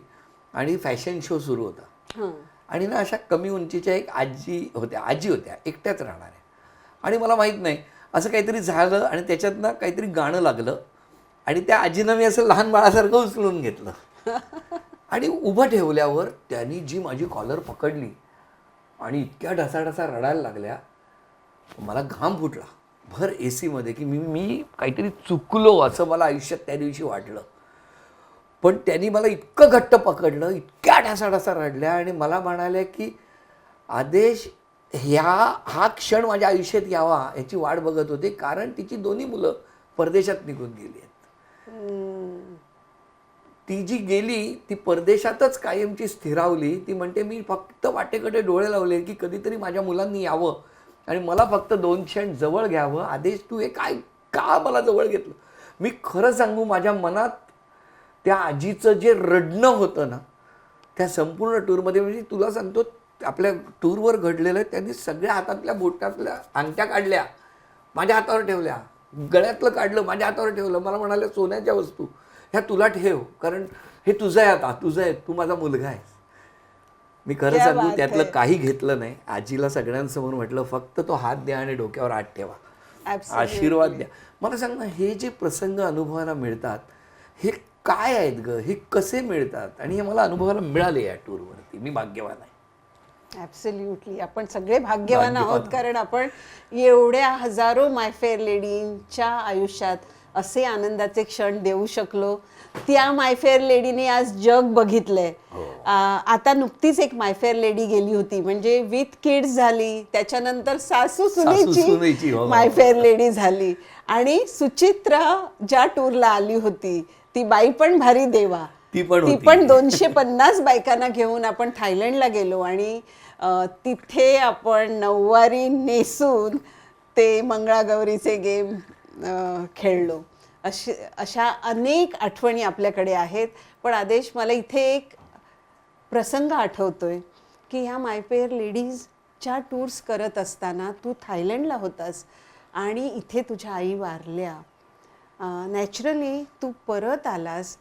Speaker 2: आणि फॅशन शो सुरू होता आणि ना अशा कमी उंचीच्या एक आजी होत्या एकट्याच राहणाऱ्या आणि मला माहीत नाही असं काहीतरी झालं आणि त्याच्यात ना काहीतरी गाणं लागलं आणि त्या आजीनं मी असं लहान बाळासारखं उचलून घेतलं आणि उभं ठेवल्यावर त्यांनी जी माझी कॉलर पकडली आणि इतक्या ढसाढसा रडायला लागल्या, मला घाम फुटला भर AC मध्ये की मी काहीतरी चुकलो असं मला आयुष्यात त्या दिवशी वाटलं. पण त्यांनी मला इतकं घट्ट पकडलं, इतक्या ढसाढसा रडल्या आणि मला म्हणाल्या की आदेश हा क्षण माझ्या आयुष्यात यावा याची वाट बघत होते, कारण तिची दोन्ही मुलं परदेशात निघून गेली आहेत. ती जी गेली ती परदेशातच कायमची स्थिरावली. ती म्हणते मी फक्त वाटेकडे डोळे लावले की कधीतरी माझ्या मुलांनी यावं आणि मला फक्त 2 क्षण जवळ घ्यावं. आदेश तू हे काय का मला जवळ घेतलं. मी खरं सांगू, माझ्या मनात त्या आजीचं जे रडणं होतं ना त्या संपूर्ण टूरमध्ये, म्हणजे तुला सांगतो आपल्या टूरवर घडलेलं आहे. त्यांनी सगळ्या हातातल्या बोटातल्या अंगठ्या काढल्या, माझ्या हातावर ठेवल्या, गळ्यातलं काढलं, माझ्या हातावर ठेवलं. मला म्हणाले सोन्याच्या वस्तू ह्या तुला ठेव, कारण हे तुझं आहे, आता तुझं आहे, तू माझा मुलगा आहेस. मी खरं सांगू त्यातलं काही घेतलं नाही. आजीला सगळ्यांसमोर म्हटलं फक्त तो हात द्या आणि डोक्यावर हात ठेवा, आशीर्वाद द्या. मला सांग ना, हे जे प्रसंग अनुभवायला मिळतात हे काय आहेत ग, हे कसे मिळतात आणि हे मला अनुभवायला मिळाले या टूरवरती. मी भाग्यवान आहे.
Speaker 1: ॲब्सोल्युटली. आपण सगळे भाग्यवान आहोत, कारण आपण एवढ्या हजारो माय फेअर लेडींच्या आयुष्यात असे आनंदाचे क्षण देऊ शकलो. त्या माय फेअर लेडीने आज जग बघितलंय. आता नुकतीच एक माय फेअर लेडी गेली होती, म्हणजे विथ किड्स झाली, त्याच्यानंतर सासू सुनेची माय फेअर लेडी झाली आणि सुचित्रा ज्या टूरला आली होती ती बाई पण भारी देवा. ती पण 250 बायकांना घेऊन आपण थायलंडला गेलो आणि तिथे आपण नऊवारी नेसून ते मंगळागौरीचे गेम खेळलो. अशा अनेक आठवणी आपल्याकडे आहेत. पण आदेश, मला इथे एक प्रसंग आठवतोय की ह्या माय फेअर लेडीजच्या टूर्स करत असताना तू थायलंडला होतास आणि इथे तुझ्या आई वारल्या. नॅचरली तू परत आलास,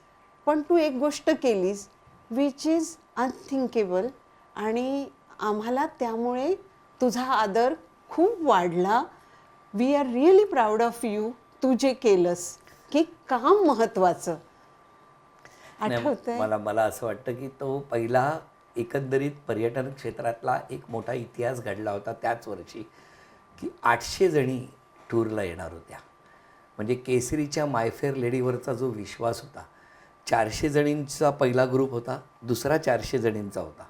Speaker 1: पण तू एक गोष्ट केलीस विच इज अनथिंकेबल आणि आम्हाला त्यामुळे तुझा आदर खूप वाढला. We are really proud of you. तू जे केलंस की काम महत्वाचं आठवतंय
Speaker 2: मला असं वाटतं की तो पहिला एकंदरीत पर्यटन क्षेत्रातला एक मोठा इतिहास घडला होता त्याच वर्षी की 800 जणी टूरला येणार होत्या. म्हणजे केसरीच्या मायफेअर लेडीवरचा जो विश्वास होता, 400 जणींचा पहिला ग्रुप होता, दुसरा 400 जणींचा होता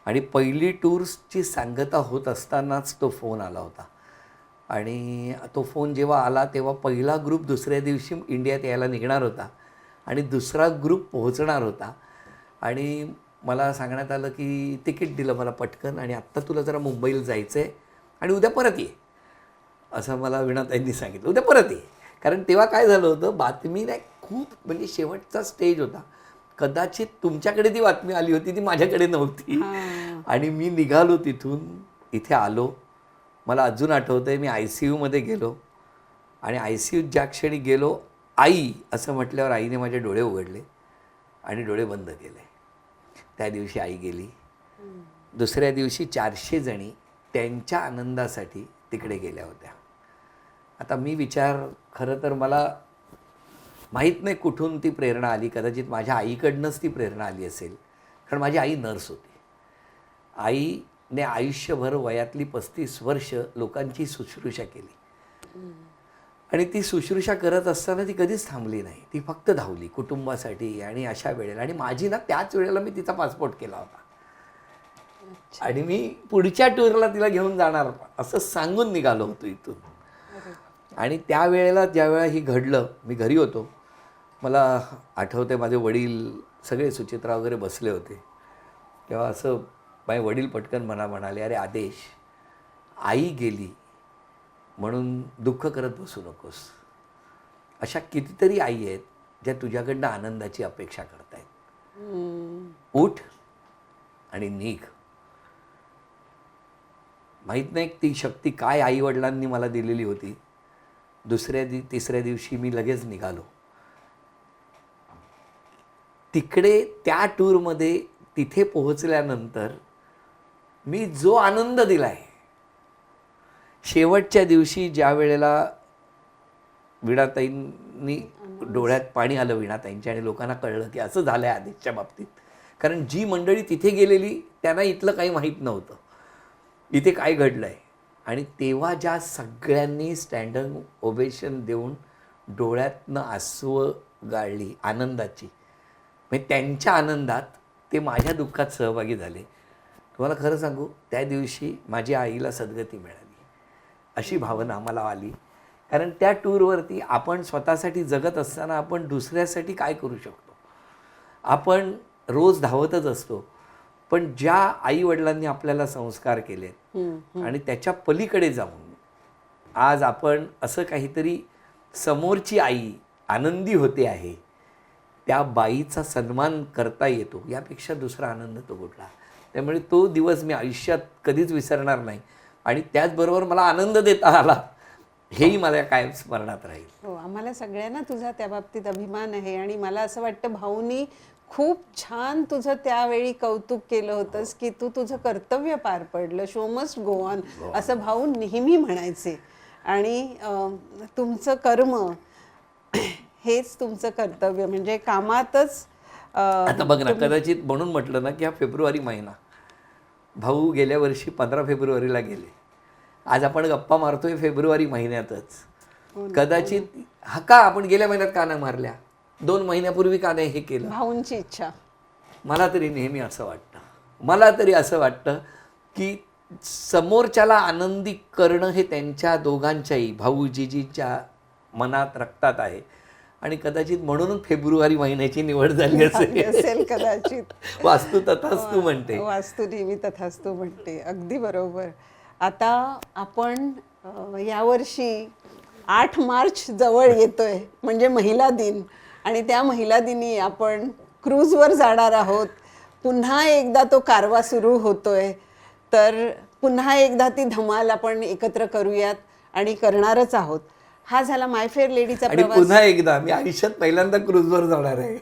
Speaker 2: आणि पहिली टूर्सची सांगता होत असतानाच तो फोन आला होता. आणि तो फोन जेव्हा आला तेव्हा पहिला ग्रुप दुसऱ्या दिवशी इंडियात यायला निघणार होता आणि दुसरा ग्रुप पोहोचणार होता आणि मला सांगण्यात आलं की तिकीट दिलं मला पटकन आणि आत्ता तुला जरा मुंबईला जायचं आहे आणि उद्या परत ये, असं मला वीणाताईंनी सांगितलं. उद्या परत ये. कारण तेव्हा काय झालं होतं, बातमी नाही खूप म्हणजे शेवटचा स्टेज होता. कदाचित तुमच्याकडे ती बातमी आली होती, ती माझ्याकडे नव्हती. आणि मी निघालो तिथून, इथे आलो. मला अजून आठवतं आहे, मी ICUमध्ये गेलो आणि ICUत ज्या क्षणी गेलो, आई असं म्हटल्यावर आईने माझे डोळे उघडले आणि डोळे बंद केले. त्या दिवशी आई गेली. दुसऱ्या दिवशी 400 जणी त्यांच्या आनंदासाठी तिकडे गेल्या होत्या. आता मी खरं तर मला माहीत नाही कुठून ती प्रेरणा आली. कदाचित माझ्या आईकडनंच ती प्रेरणा आली असेल, कारण माझी आई नर्स होती. आईने आयुष्यभर वयातली 35 वर्ष लोकांची शुश्रूषा केली आणि ती शुश्रूषा करत असताना ती कधीच थांबली नाही. ती फक्त धावली कुटुंबासाठी आणि अशा वेळेला. आणि माझी ना त्याच वेळेला मी तिचा पासपोर्ट केला होता आणि मी पुढच्या टूरला तिला घेऊन जाणार असं सांगून निघालो होतो इथून. आणि त्यावेळेला ज्यावेळेला ही घडलं, मी घरी होतो. मला आठवते माझे वडील सगळे सुचित्रा वगैरे बसले होते, तेव्हा असं माझे वडील पटकन मला म्हणाले, अरे आदेश, आई गेली म्हणून दुःख करत बसू नकोस. अशा कितीतरी आई आहेत ज्या तुझ्याकडनं आनंदाची अपेक्षा करतायत. उठ आणि निघ. माहीत नाही ती शक्ती काय आईवडिलांनी मला दिलेली होती. तिसऱ्या दिवशी मी लगेच निघालो. तिकडे त्या टूरमध्ये तिथे पोहोचल्यानंतर मी जो आनंद दिलाय, शेवटच्या दिवशी ज्या वेळेला वीणाताईंनी डोळ्यात पाणी आलं वीणाताईंच्या आणि लोकांना कळलं की असं झालं आहे आदेशच्या बाबतीत. कारण जी मंडळी तिथे गेलेली त्यांना इथलं काही माहीत नव्हतं, इथे काय घडलं आहे. आणि तेव्हा ज्या सगळ्यांनी स्टँडर्ड ओवेशन देऊन डोळ्यातनं आसवं गाळली आनंदाची, म्हणजे त्यांच्या आनंदात ते माझ्या दुःखात सहभागी झाले. तुम्हाला खरं सांगू, त्या दिवशी माझ्या आईला सद्गती मिळाली अशी भावना मला आली. कारण त्या टूरवरती आपण स्वतःसाठी जगत असताना आपण दुसऱ्यासाठी काय करू शकतो. आपण रोज धावतच असतो, पण ज्या आईवडिलांनी आपल्याला संस्कार केलेत आणि त्याच्या पलीकडे जाऊन आज आपण असं काहीतरी, समोरची आई आनंदी होते आहे, त्या बाईचा सन्मान करता येतो, यापेक्षा दुसरा आनंद तो कुठला. त्यामुळे तो दिवस मी आयुष्यात कधीच विसरणार नाही. आणि त्याचबरोबर मला आनंद देता आला हेही मला कायम स्मरणात राहील.
Speaker 1: हो, आम्हाला सगळ्यांना तुझा त्या बाबतीत अभिमान आहे. आणि मला असं वाटतं भाऊनी खूप छान तुझं त्यावेळी कौतुक केलं होतंस की तू तुझं कर्तव्य पार पडलं, शो मस्ट गो ऑन, असं भाऊ नेहमी म्हणायचे. आणि तुमचं कर्म हेच तुमचं कर्तव्य, म्हणजे कामातच.
Speaker 2: आता बघ ना, कदाचित म्हणून म्हटलं ना की हा फेब्रुवारी महिना, भाऊ गेल्या वर्षी 15 फेब्रुवारीला गेले, आज आपण गप्पा मारतोय फेब्रुवारी महिन्यातच. कदाचित हा का आपण गेल्या महिन्यात का नाही मारल्या, 2 महिन्यापूर्वी का नाही हे केलं.
Speaker 1: भाऊंची इच्छा.
Speaker 2: मला तरी नेहमी असं वाटतं, मला तरी असं वाटतं की समोरच्याला आनंदी करणं हे त्यांच्या दोघांच्याही, भाऊ जिजीच्या मनात रक्तात आहे. आणि कदाचित म्हणून फेब्रुवारी महिन्याची निवड झाली
Speaker 1: असेल कदाचित.
Speaker 2: वास्तू तथास्तू म्हणते.
Speaker 1: वास्तू नेहमी तथास्तू म्हणते. अगदी बरोबर. आता आपण यावर्षी 8 मार्च जवळ येतोय, म्हणजे महिला दिन. आणि त्या महिला दिनी आपण क्रूजवर जाणार आहोत. पुन्हा एकदा तो कारवा सुरू होतोय, तर पुन्हा एकदा ती धमाल आपण एकत्र करूयात आणि करणारच आहोत. हा झाला माय फेअर लेडीचा
Speaker 2: आणि
Speaker 1: प्रवास.
Speaker 2: पुन्हा एकदा मी आयुष्यात पहिल्यांदा क्रूजवर जाणार आहे.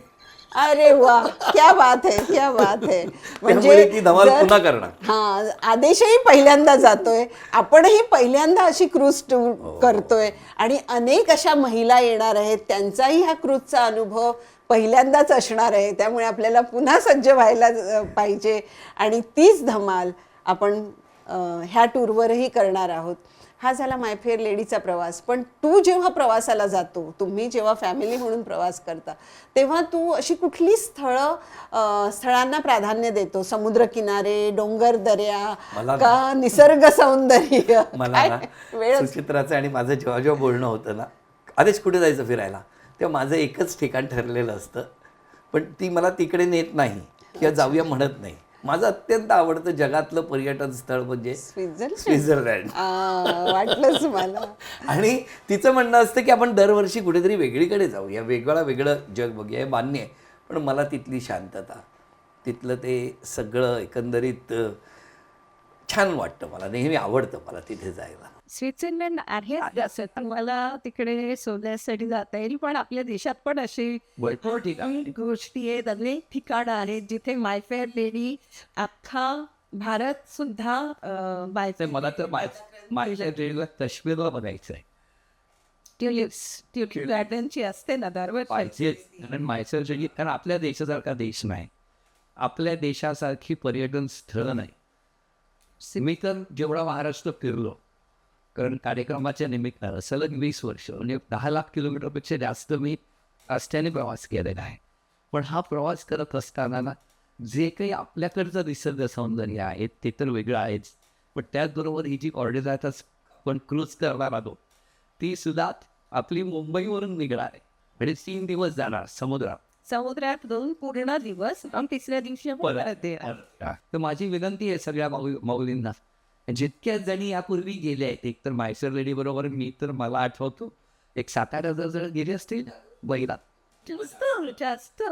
Speaker 1: अरे वा, क्या बात है, क्या बात है.
Speaker 2: म्हणजे ती धमाल पुन्हा करणार.
Speaker 1: हा, आदेशही पहिल्यांदा जातोय, आपणही पहिल्यांदा अशी क्रूज टूर करतोय. आणि अनेक अशा महिला येणार आहेत, त्यांचाही हा क्रूजचा अनुभव पहिल्यांदाच असणार आहे. त्यामुळे आपल्याला पुन्हा सज्ज व्हायला पाहिजे. आणि तीच धमाल आपण ह्या टूरवरही करणार आहोत. हा झाला माय फेअर लेडीचा प्रवास. पण तू जेव्हा प्रवासाला जातो, तुम्ही जेव्हा फॅमिली म्हणून प्रवास करता, तेव्हा तू अशी कुठली स्थळांना प्राधान्य देतो? समुद्रकिनारे, डोंगर दऱ्या, का निसर्ग सौंदर्य?
Speaker 2: मला सुचित्राचं आणि माझं जेव्हा जेव्हा बोलणं होतं ना, आधीच कुठे जायचं फिरायला, तेव्हा माझं एकच ठिकाण ठरलेलं असतं, पण ती मला तिकडे नेत नाही किंवा जाऊया म्हणत नाही. माझं अत्यंत आवडतं जगातलं पर्यटन स्थळ म्हणजे स्वित्झर्लंड.
Speaker 1: वाटलंच मला.
Speaker 2: आणि तिचं म्हणणं असतं की आपण दरवर्षी कुठेतरी वेगळीकडे जाऊया, वेगळं जग बघूया, हे मान्य आहे. पण मला तिथली शांतता, तिथलं ते सगळं एकंदरीत छान वाटतं. मला नेहमी आवडतं मला तिथे जायला.
Speaker 3: स्वित्झर्लंड आहे असं तुम्हाला तिकडे शोधण्यासाठी जाता येईल. पण आपल्या देशात पण अशी गोष्टी आहेत, अनेक ठिकाणं आहेत जिथे माय फेअर लेडी अख्खा भारत सुद्धा
Speaker 4: मला तर माझ्या ट्रेनला काश्मीरला बघायचं आहे.
Speaker 3: ट्युलिप गार्डनची असते ना दरवर्षी.
Speaker 4: कारण मायसर कारण आपल्या देशासारखा देश नाही, आपल्या देशासारखी पर्यटन स्थळं नाही. मी तर जेवढा महाराष्ट्र फिरलो, कारण कार्यक्रमाच्या निमित्तानं सलग 20 वर्ष, म्हणजे 10 लाख किलोमीटरपेक्षा जास्त मी रस्त्याने प्रवास केलेला आहे. पण हा प्रवास करत असताना ना, जे काही आपल्याकडचं निसर्ग सौंदर्य आहे ते तर वेगळं आहेच, पण त्याचबरोबर ही जी ऑर्डिनरी आपण क्रूज करणार आलो, ती सुद्धा आपली मुंबईवरून निघणार आहे. म्हणजे 3 दिवस जाणार समुद्रात.
Speaker 3: समुद्रात 2 पूर्ण दिवस आणि तिसऱ्या दिवशी आपण परत येणार.
Speaker 4: तर माझी विनंती आहे सगळ्या माऊलींना, जितक्या जणी यापूर्वी गेल्या आहेत, एक तर मायसर लेडी बरोबर मी तर मला आठवतो एक 7,000-8,000 जण गेले असतील बैला.
Speaker 3: जास्त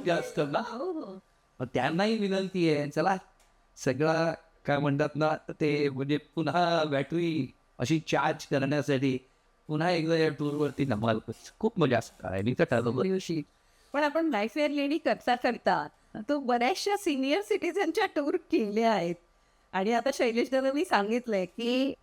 Speaker 4: जास्त ना.
Speaker 3: हो.
Speaker 4: मग त्यांनाही विनंती आहे, चला सगळं काय म्हणतात ना ते म्हणजे पुन्हा बॅटरी अशी चार्ज करण्यासाठी पुन्हा एकदा या टूरवरती धमाल खूप मजा असते. मी तर ठरवलं
Speaker 3: दिवशी पण आपण लाईफवेअर लेडी करता करता तो बऱ्याचशा सिनियर सिटीजनच्या टूर केल्या आहेत. आणि आता शैलेश दादा मी सांगितलंय की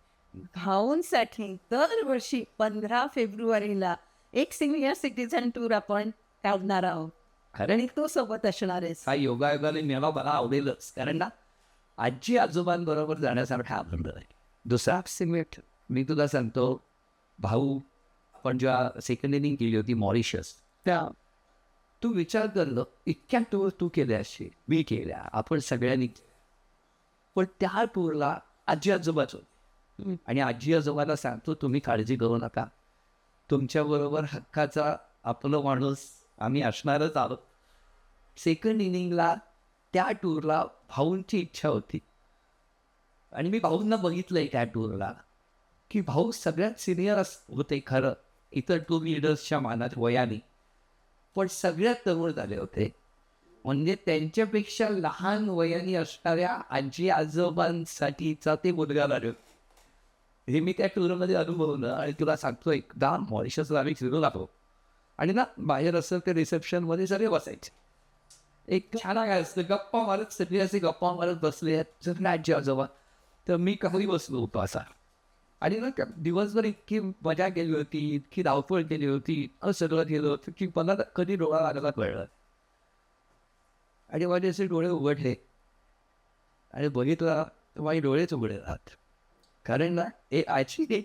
Speaker 3: भाऊंसाठी दरवर्षी 15 फेब्रुवारीला एक सिनियर सिटीजन टूर आपण काढणार आहोत. आणि तो सोबत असणार आहे.
Speaker 4: हा योगायोगाने मला आवडेलच, कारण ना आजी आजोबांबरोबर जाण्यासारखा आनंद आहे. दुसरा सिमेंट मी तुला सांगतो, भाऊ आपण जेव्हा सेकंड इनिंग केली होती मॉरिशस, त्या तू विचार करलं इतक्या टूर तू केल्या अशी मी केल्या आपण सगळ्यांनी, पण त्या टूरला आजी आजोबाच होते. आणि आजी आजोबाला सांगतो तुम्ही काळजी करू नका, तुमच्याबरोबर हक्काचा आपलं माणूस आम्ही असणारच आहोत. सेकंड इनिंगला त्या टूरला भाऊंची इच्छा होती आणि मी भाऊंना बघितलंय त्या टूरला की भाऊ सगळ्यात सिनियर होते खरं इतर टूर लिडर्सच्या मानात वयाने, पण सगळ्यात तरुण झाले होते. म्हणजे त्यांच्यापेक्षा लहान वयाने असणाऱ्या आजी आजोबांसाठीचा ते मुलगा झाले होते. हे मी त्या टूरमध्ये अनुभवलं. आणि तुला सांगतो एकदा मॉरिशसला आम्ही फिरून लागलो आणि ना बाहेर असं ते रिसेप्शनमध्ये सगळे बसायचे, एक छान काय असतं गप्पा मारत, सगळे असे गप्पा मारत बसले आहेत आजी आजोबा. तर मी काही बसलो होतो असा. आणि ना दिवसभर इतकी मजा केली होती, इतकी धावपळ केली होती, सगळं केलं होतं की मला कधी डोळा लागला कळलं. आणि माझे असे डोळे उघडले आणि बघितलं तर माझे डोळेच उघडे राहत. कारण ना हे आजी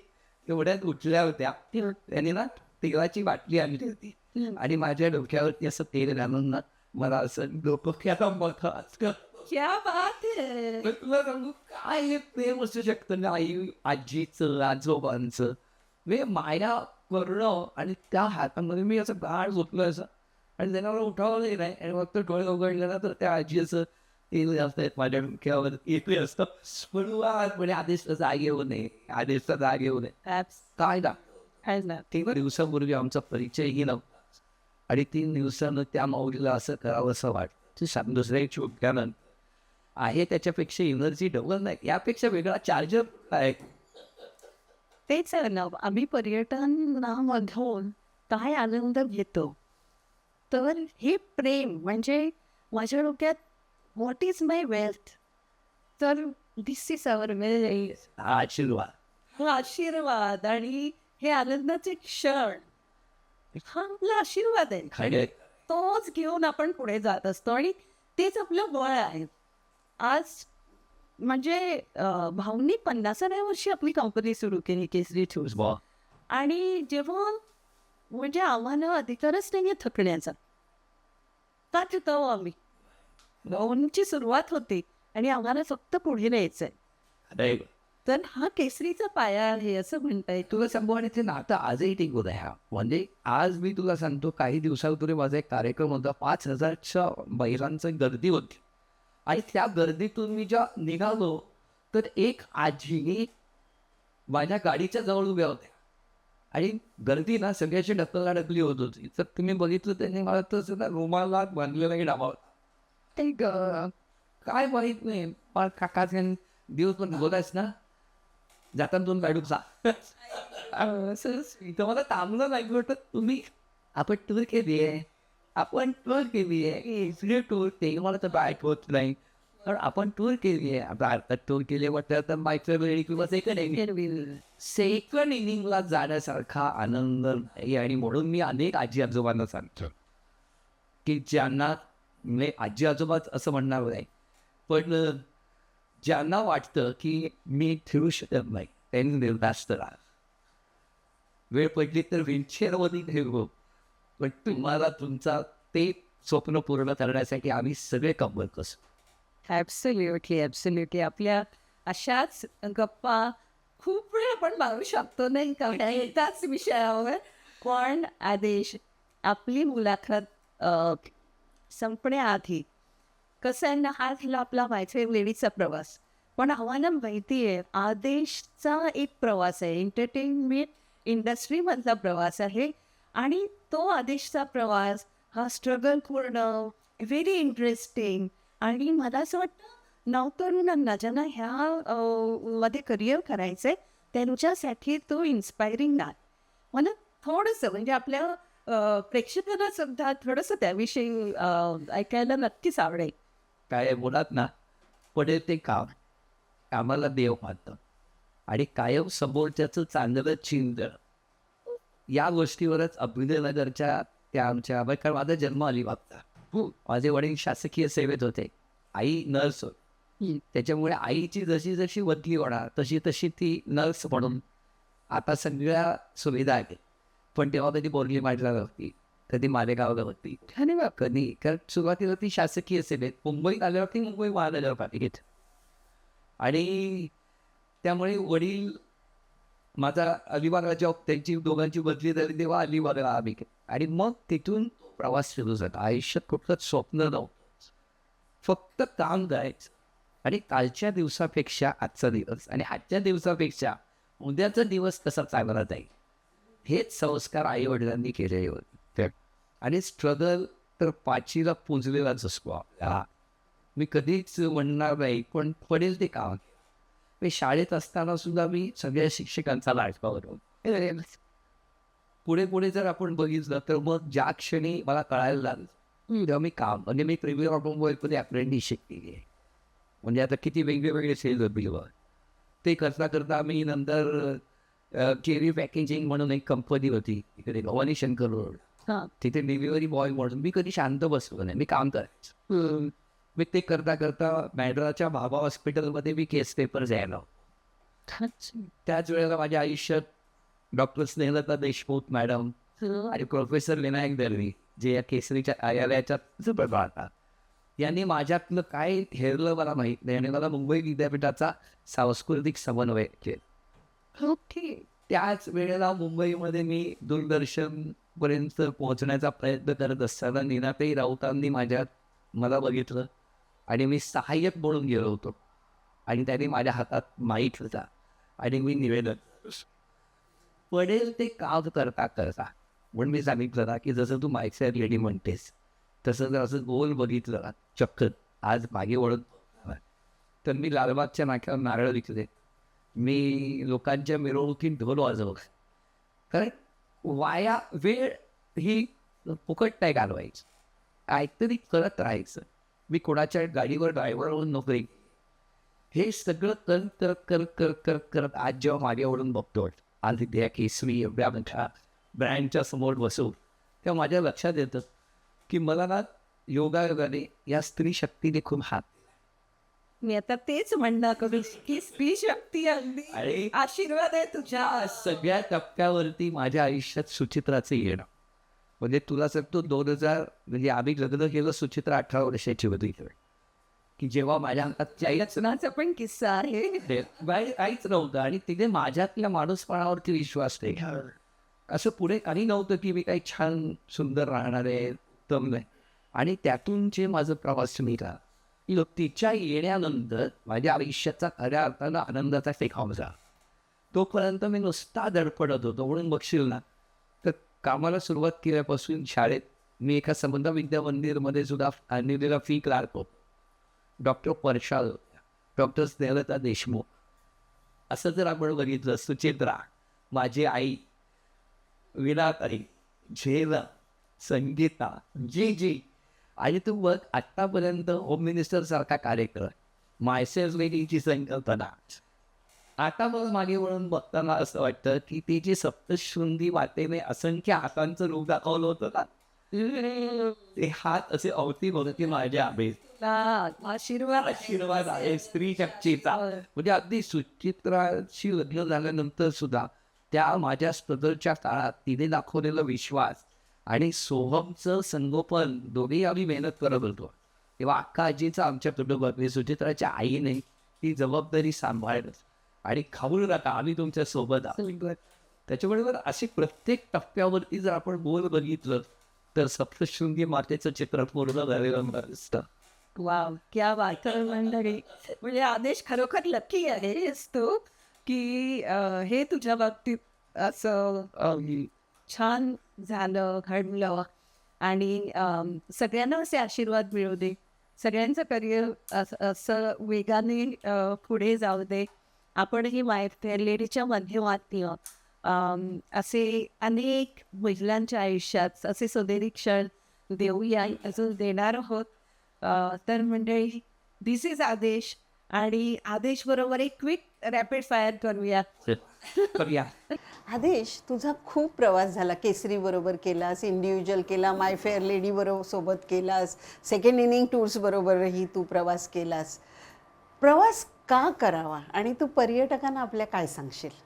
Speaker 4: एवढ्यात उठल्या होत्या, त्यांनी ना तेलाची बाटली आणली होती आणि माझ्या डोक्यावरती असं तेल घालून ना मला असं डोक्याला मोठं असतं.
Speaker 3: क्या बात है.
Speaker 4: पण तुला सांगू काय हे प्रेम असू शकतं ना आई आजीचं आजोबांचं, म्हणजे माया करणं. आणि त्या हातामध्ये मी असं गाढ झोपलो असं आणि त्यांना मला उठावलं नाही. आणि मग तो डोळे उघडले ना तर त्या आजी असं तेल घालतायत माझ्या डोक्यावर येते असतं. म्हणजे आदेश जागे येऊ नये, आदेशचा जाग येऊ नये काय ना.
Speaker 3: आहे ना.
Speaker 4: 3 दिवसापूर्वी आमचा परिचयही नव्हता आणि 3 दिवसानं त्या माऊलीला असं करावं असं वाटतं. दुसऱ्या एक छोट्यानंतर आहे त्याच्यापेक्षा एनर्जी डबल नाही, यापेक्षा वेगळा चार्जर आहे.
Speaker 3: तेच आहे ना, आम्ही पर्यटनामधून काय आनंद घेतो. तर हे प्रेम म्हणजे माझ्या डोक्यात व्हॉट इज माय वेल्थ, तर दिस इज अवर वेल्थ.
Speaker 4: हा आशीर्वाद,
Speaker 3: हा आशीर्वाद आणि हे आनंदाचे क्षण हा आपला आशीर्वाद आहे.
Speaker 4: खरे
Speaker 3: तोच घेऊन आपण पुढे जात असतो आणि तेच आपलं बळ आहे. आज म्हणजे भाऊंनी 50व्या वर्षी आपली कंपनी सुरू केली केसरी टूर्स. आणि जेव्हा म्हणजे आम्हाला अधिकारच नाही आहे थकण्याचा, का थकावं आम्ही. भाऊंची सुरुवात होती आणि आम्हाला फक्त पुढे न्यायचं आहे. तर हा केसरीचा पाया आहे असं म्हणता येईल.
Speaker 4: तुला सांगू आणि ते नातं आजही टिकवत आहे. म्हणजे आज मी तुला सांगतो काही दिवसापूर्वी माझा एक कार्यक्रम होता, 5,000च्या महिलांचं गर्दी होती. आणि त्या गर्दीतून मी जेव्हा निघालो तर एक आजी माझ्या गाडीच्या जवळ उभ्या होत्या आणि गर्दी ना सगळ्याची ढकलली होत होती. तर तुम्ही बघितलं त्यांनी मला तसं ना रुमाला बांधलेलाही डावा ते काय माहीत नाही पण काकाचे दिवस पण बोलायच ना जाताना 2 गाडूचा इथं मला थांबलं नाही वाटत. तुम्ही आपण टूर केली आहे, आपण टूर केली आहे टूर ते मला तर आठवत नाही, तर आपण टूर केली आहे. आता अर्थात टूर केली म्हटलं तर मागच्या वेळी किंवा सेकंड इनिंगला जाण्यासारखा आनंद नाही. आणि म्हणून मी अनेक आजी आजोबांना सांगतो की ज्यांना म्हणजे आजी आजोबाच असं म्हणणार नाही, पण ज्यांना वाटतं की मी फिरू शकत नाही त्यांनी निर्धास्त राहा. वेळ पडली तर व्हीलचेअरवरही फिरू, पण तुम्हाला तुमचा ते स्वप्न पूर्ण करण्यासाठी आम्ही सगळे कंबर कसं.
Speaker 3: Absolutely absolutely. आपल्या अशाच गप्पा खूप वेळ आपण मारू शकतो नाही का एकाच विषयावर. पण आदेश आपली मुलाखत संपण्याआधी कसं आहे ना, हा झाला आपला माय फेअर लेडीचा प्रवास. पण आम्हाला माहिती आहे आदेशचा एक प्रवास आहे, एंटरटेनमेंट इंडस्ट्रीमधला प्रवास आहे. आणि तो आदेशचा प्रवास हा स्ट्रगल पूर्ण, व्हेरी इंटरेस्टिंग. आणि मला असं वाटतं नवतरुणांना ज्यांना मध्ये करिअर करायचं आहे त्यांच्यासाठी तो इन्स्पायरिंग आहे. मला थोडंसं म्हणजे आपल्या प्रेक्षकांना सुद्धा थोडंसं त्याविषयी ऐकायला नक्कीच आवडेल.
Speaker 4: काय मुलात ना पडेल ते काम कामाला देव मानतं आणि कायम समोरच्याचं चांगलं चिंतन या गोष्टीवरच अभिनयनगरच्या त्या आमच्या कारण माझा जन्म अलिबागचा. माझे वडील शासकीय सेवेत होते, आई नर्स होती. त्याच्यामुळे आईची जशी जशी बदली होणार तशी तशी ती नर्स म्हणून आता सगळ्या सुविधा आहेत. पण तेव्हा कधी बोरली मांडला होती, कधी मालेगावला होती आणि मग कधी कारण सुरुवातीला ती शासकीय सेवेत मुंबईत आल्यावरती मुंबई महानगरपालिकेत. आणि त्यामुळे वडील माझा अलिबागला जॉब त्यांची दोघांची बदली झाली तेव्हा अलिबागला आम्ही आणि मग तिथून प्रवास सुरू झाला. आयुष्यात कुठलं स्वप्न नव्हतं, फक्त काम करायचं आणि कालच्या दिवसापेक्षा आजचा दिवस आणि आजच्या दिवसापेक्षा उद्याचा दिवस कसा चांगला जाईल हेच संस्कार आई वडिलांनी केलेले होते. आणि स्ट्रगल तर पाचीला पुजलेलाच असतो आपल्याला. मी कधीच म्हणणार नाही पण पडेल ते काम. मी शाळेत असताना सुद्धा मी सगळ्या शिक्षकांचा लाडका होतो. पुढे पुढे जर आपण बघितलं तर मग ज्या क्षणी मला कळायला लागलं तेव्हा मी काम म्हणजे मी प्रीमियर ऑटोमोबाईलमध्ये अप्रेंटिसशिप केली आहे. म्हणजे आता किती वेगवेगळे सेल्स बिलवर ते करता करता मी नंतर केरी पॅकेजिंग म्हणून एक कंपनी होती इकडे भवानी शंकर रोड, तिथे डिलिव्हरी बॉय म्हणून मी कधी शांत बसलो नाही, मी काम करायचं. मी ते करता करता मॅड्राच्या भाभा हॉस्पिटलमध्ये मी केस पेपर द्यायला. त्याच वेळेला माझ्या आयुष्यात डॉक्टर स्नेहलता देशमुख मॅडम आणि प्रोफेसर विनायक दर्वी जे या केसरीच्या कार्यालयाच्या प्रभातात यांनी माझ्यातलं काय हेरलं मला माहीत नाही आणि मला मुंबई विद्यापीठाचा सांस्कृतिक समन्वय केला. त्याच वेळेला मुंबईमध्ये मी दूरदर्शनपर्यंत पोहोचण्याचा प्रयत्न करत असताना नीनाताई राऊतांनी मला बघितलं आणि मी सहाय्यक म्हणून गेलो होतो आणि त्यांनी माझ्या हातात माईक होता आणि मी निवेदन पडेल ते काम करता करता म्हणून मी सांगितलं ना की जसं तू माईकच्या लेडी म्हणतेस तसं जर असं गोल बघितलं ना चक्क आज मागे वळत तर मी लालबागच्या नाक्यावर नारळ विकले, मी लोकांच्या मिरवणुकीत ढोल वाजवलं. कारण वाया वेळ ही फुकट नाही घालवायची, काहीतरी करत राहायचं. मी कोणाच्या गाडीवर ड्रायव्हर म्हणून नोकरी हे सगळं करत करत करत करत करत करत आज जेव्हा मागे वळून बघतो आज इथे केसरी एवढ्या मोठ्या ब्रँडच्या समोर बसून तेव्हा माझ्या लक्षात येतं की मला ना योगायोगाने या स्त्री शक्तीने खूप हात.
Speaker 3: मी आता तेच म्हणणार करू की स्त्री शक्ती
Speaker 4: आणि
Speaker 3: अगदी आशीर्वाद आहे तुझ्या.
Speaker 4: सगळ्या टप्प्यावरती माझ्या आयुष्यात सुचित्राचं येणं म्हणजे तुला सांगतो 2000 म्हणजे आम्ही लग्न केलं सुचित्रा 18 वर्षाची होती की जेव्हा माझ्या हातात
Speaker 3: याचनाचा पण किस्सा आहे.
Speaker 4: काहीच नव्हतं आणि तिथे माझ्यातल्या माणूसपणावरती विश्वास नाही. असं पुढे काही नव्हतं की मी काही छान सुंदर राहणार आहे उत्तम नाही. आणि त्यातून जे माझं प्रवास निघाला तिच्या येण्यानंतर माझ्या आयुष्याचा खऱ्या अर्थानं आनंदाचा फेकाव झाला. तोपर्यंत मी नुसता धडपडत होतो. म्हणून बघशील ना तर कामाला सुरुवात केल्यापासून शाळेत मी एका संबंध विद्या मंदिरमध्ये सुद्धा आणलेला फी क्लार्क होतो. डॉक्टर परशाल, डॉक्टर स्नेहलता देशमुख असं जर आपण बघितलं सुचित्रा, माझी आई विनाताई, झेला, संगीता, जी आणि तू बघ आत्तापर्यंत होम मिनिस्टर सारखा कार्यक्रम मायसेल्फ लेडीची संकल्पना. आता मग मागे वळून बघताना असं वाटतं की ती जी सप्तशृंगी मातेने असंख्य हातांचं रूप दाखवलं होतं ना ते हात असे अवती होते माझ्या आशीर्वाद आहे स्त्री शक्तीचा. म्हणजे अगदी सुचित्राची लग्न झाल्यानंतर सुद्धा त्या माझ्या स्ट्रगलच्या काळात तिने दाखवलेला विश्वास आणि सोहमचं संगोपन दोघेही आम्ही मेहनत करत होतो. तेव्हा अक्का आजीचा आमच्या कुटुंबात सुचित्राच्या आईने ती जबाबदारी सांभाळलं आणि खाऊ नका आम्ही तुमच्या सोबत आहोत. त्याच्याबरोबर अशी प्रत्येक टप्प्यावरती जर आपण बोल बघितलं तर सप्तशृंगी मातेचं चित्र पूर्ण झालेलं दिसतं.
Speaker 3: वाव, क्या बात आहे मंडळी. म्हणजे आदेश खरोखर लकी आहेस तू की हे तुझ्या बाबतीत असं छान झालं, घडलं आणि सगळ्यांना असे आशीर्वाद मिळू दे. सगळ्यांचं करिअर असं वेगाने पुढे जाऊ दे. आपणही माय फेअर लेडीच्या माध्यमातून असे अनेक महिलांच्या आयुष्यात असे सोनेरी क्षण देऊया, अजून देणार आहोत. तर मंडळी, दिस इज आदेश आणि आदेश बरोबर एक क्विक रॅपिड फायर करूया.
Speaker 4: करूया.
Speaker 1: आदेश, तुझा खूप प्रवास झाला. केसरी बरोबर केलास, इंडिव्हिज्युअल केला, माय फेअर लेडी बरोबर सोबत केलास, सेकंड इनिंग टूर्स बरोबरही तू प्रवास केलास. प्रवास का करावा आणि तू पर्यटकांना आपल्या काय सांगशील?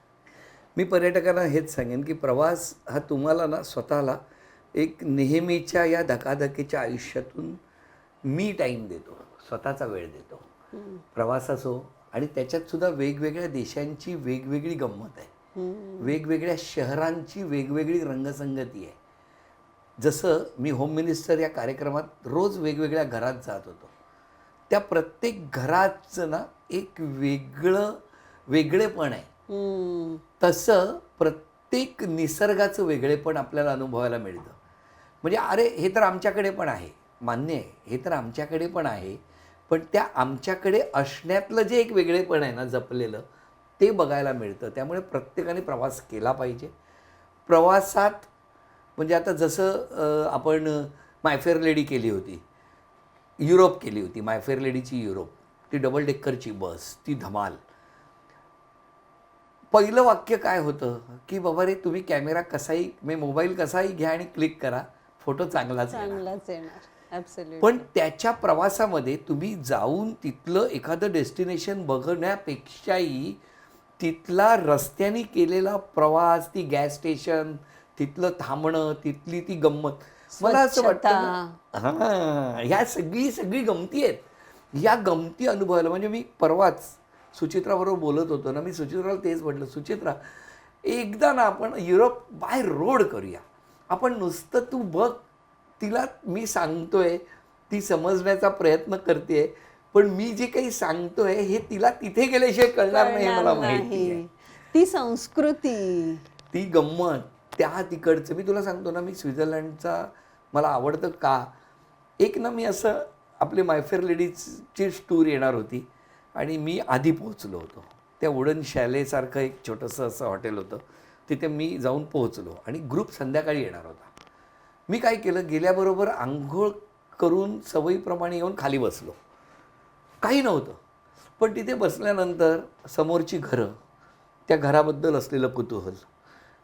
Speaker 2: मी पर्यटकांना हेच सांगेन की प्रवास हा तुम्हाला ना स्वतःला एक नेहमीच्या या धकाधकीच्या आयुष्यातून मी टाईम देतो, स्वतःचा वेळ देतो. प्रवास असो आणि त्याच्यात सुद्धा वेगवेगळ्या देशांची वेगवेगळी गंमत आहे, वेगवेगळ्या शहरांची वेगवेगळी रंगसंगती आहे. जसं मी होम मिनिस्टर या कार्यक्रमात रोज वेगवेगळ्या घरात जात होतो, त्या प्रत्येक घराचं ना एक वेगळेपण आहे. तसं प्रत्येक निसर्गाचं वेगळेपण आपल्याला अनुभवायला मिळतं. म्हणजे अरे हे तर आमच्याकडे पण आहे, मान्य आहे, हे तर आमच्याकडे पण आहे, पण त्या आमच्याकडे असण्यातलं जे एक वेगळेपण आहे ना जपलेलं, ते बघायला मिळतं. त्यामुळे प्रत्येकाने प्रवास केला पाहिजे. प्रवासात म्हणजे आता जसं आपण माय फेअर लेडी केली होती, युरोप केली होती, माय फेअर लेडीची युरोप, ती डबल डेक्करची बस, ती धमाल. पहिलं वाक्य काय होतं की बाबा रे, तुम्ही कॅमेरा कसाही मोबाईल कसाही घ्या आणि क्लिक करा, फोटो चांगलाच येणार.
Speaker 1: चांगलाच येणार. ॲब्सोल्युटली.
Speaker 2: पण त्याच्या प्रवासामध्ये तुम्ही जाऊन तिथलं एखादं डेस्टिनेशन बघण्यापेक्षाही तिथला रस्त्याने केलेला प्रवास, ती गॅस स्टेशन, तिथलं थांबणं, तिथली ती गंमत, मला असं वाटतं ना, हां, ह्या सगळी गमती आहेत. ह्या गमती अनुभवायला म्हणजे मी परवाच सुचित्राबरोबर बोलत होतो ना, मी सुचित्राला तेच म्हटलं, सुचित्रा एकदा ना आपण युरोप बाय रोड करूया. आपण नुसतं तू बघ, तिला मी सांगतोय, ती समजण्याचा प्रयत्न करते, पण मी जे काही सांगतोय हे तिला तिथे गेल्याशिवाय कळणार नाही हे मला माहिती आहे.
Speaker 1: ती संस्कृती,
Speaker 2: ती गंमत, त्या तिकडचं मी तुला सांगतो ना, मी स्वित्झर्लंडचा मला आवडतं का, एक ना मी असं आपली माय फेअर लेडीजची टूर येणार होती आणि मी आधी पोहोचलो होतो. त्या वुडन शॅलेसारखं एक छोटंसं असं हॉटेल होतं, तिथे मी जाऊन पोहोचलो आणि ग्रुप संध्याकाळी येणार होता. मी काय केलं, गेल्याबरोबर आंघोळ करून सवयीप्रमाणे येऊन खाली बसलो. काही नव्हतं, पण तिथे बसल्यानंतर समोरची घरं, त्या घराबद्दल असलेलं कुतूहल,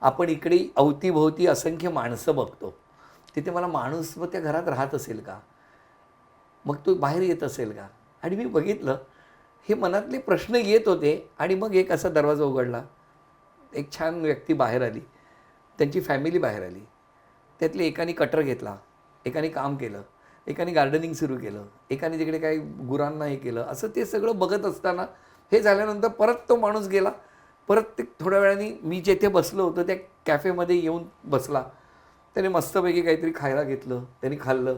Speaker 2: आपण इकडे अवतीभोवती असंख्य माणसं बघतो, तिथे मला माणूस मग त्या घरात राहत असेल का, मग तो बाहेर येत असेल का, आणि मी बघितलं हे मनातले प्रश्न येत होते. आणि मग एक असा दरवाजा उघडला, एक छान व्यक्ती बाहेर आली, त्यांची फॅमिली बाहेर आली. त्यातले एकाने कटर घेतला, एकाने काम केलं, एकाने गार्डनिंग सुरू केलं, एकाने तिकडे काही गुरांना हे केलं. असं ते सगळं बघत असताना हे झाल्यानंतर परत तो माणूस गेला. परत ते थोड्या वेळाने मी जेथे बसलो होतो त्या कॅफेमध्ये येऊन बसला. त्याने मस्तपैकी काहीतरी खायला घेतलं, त्यांनी खाल्लं,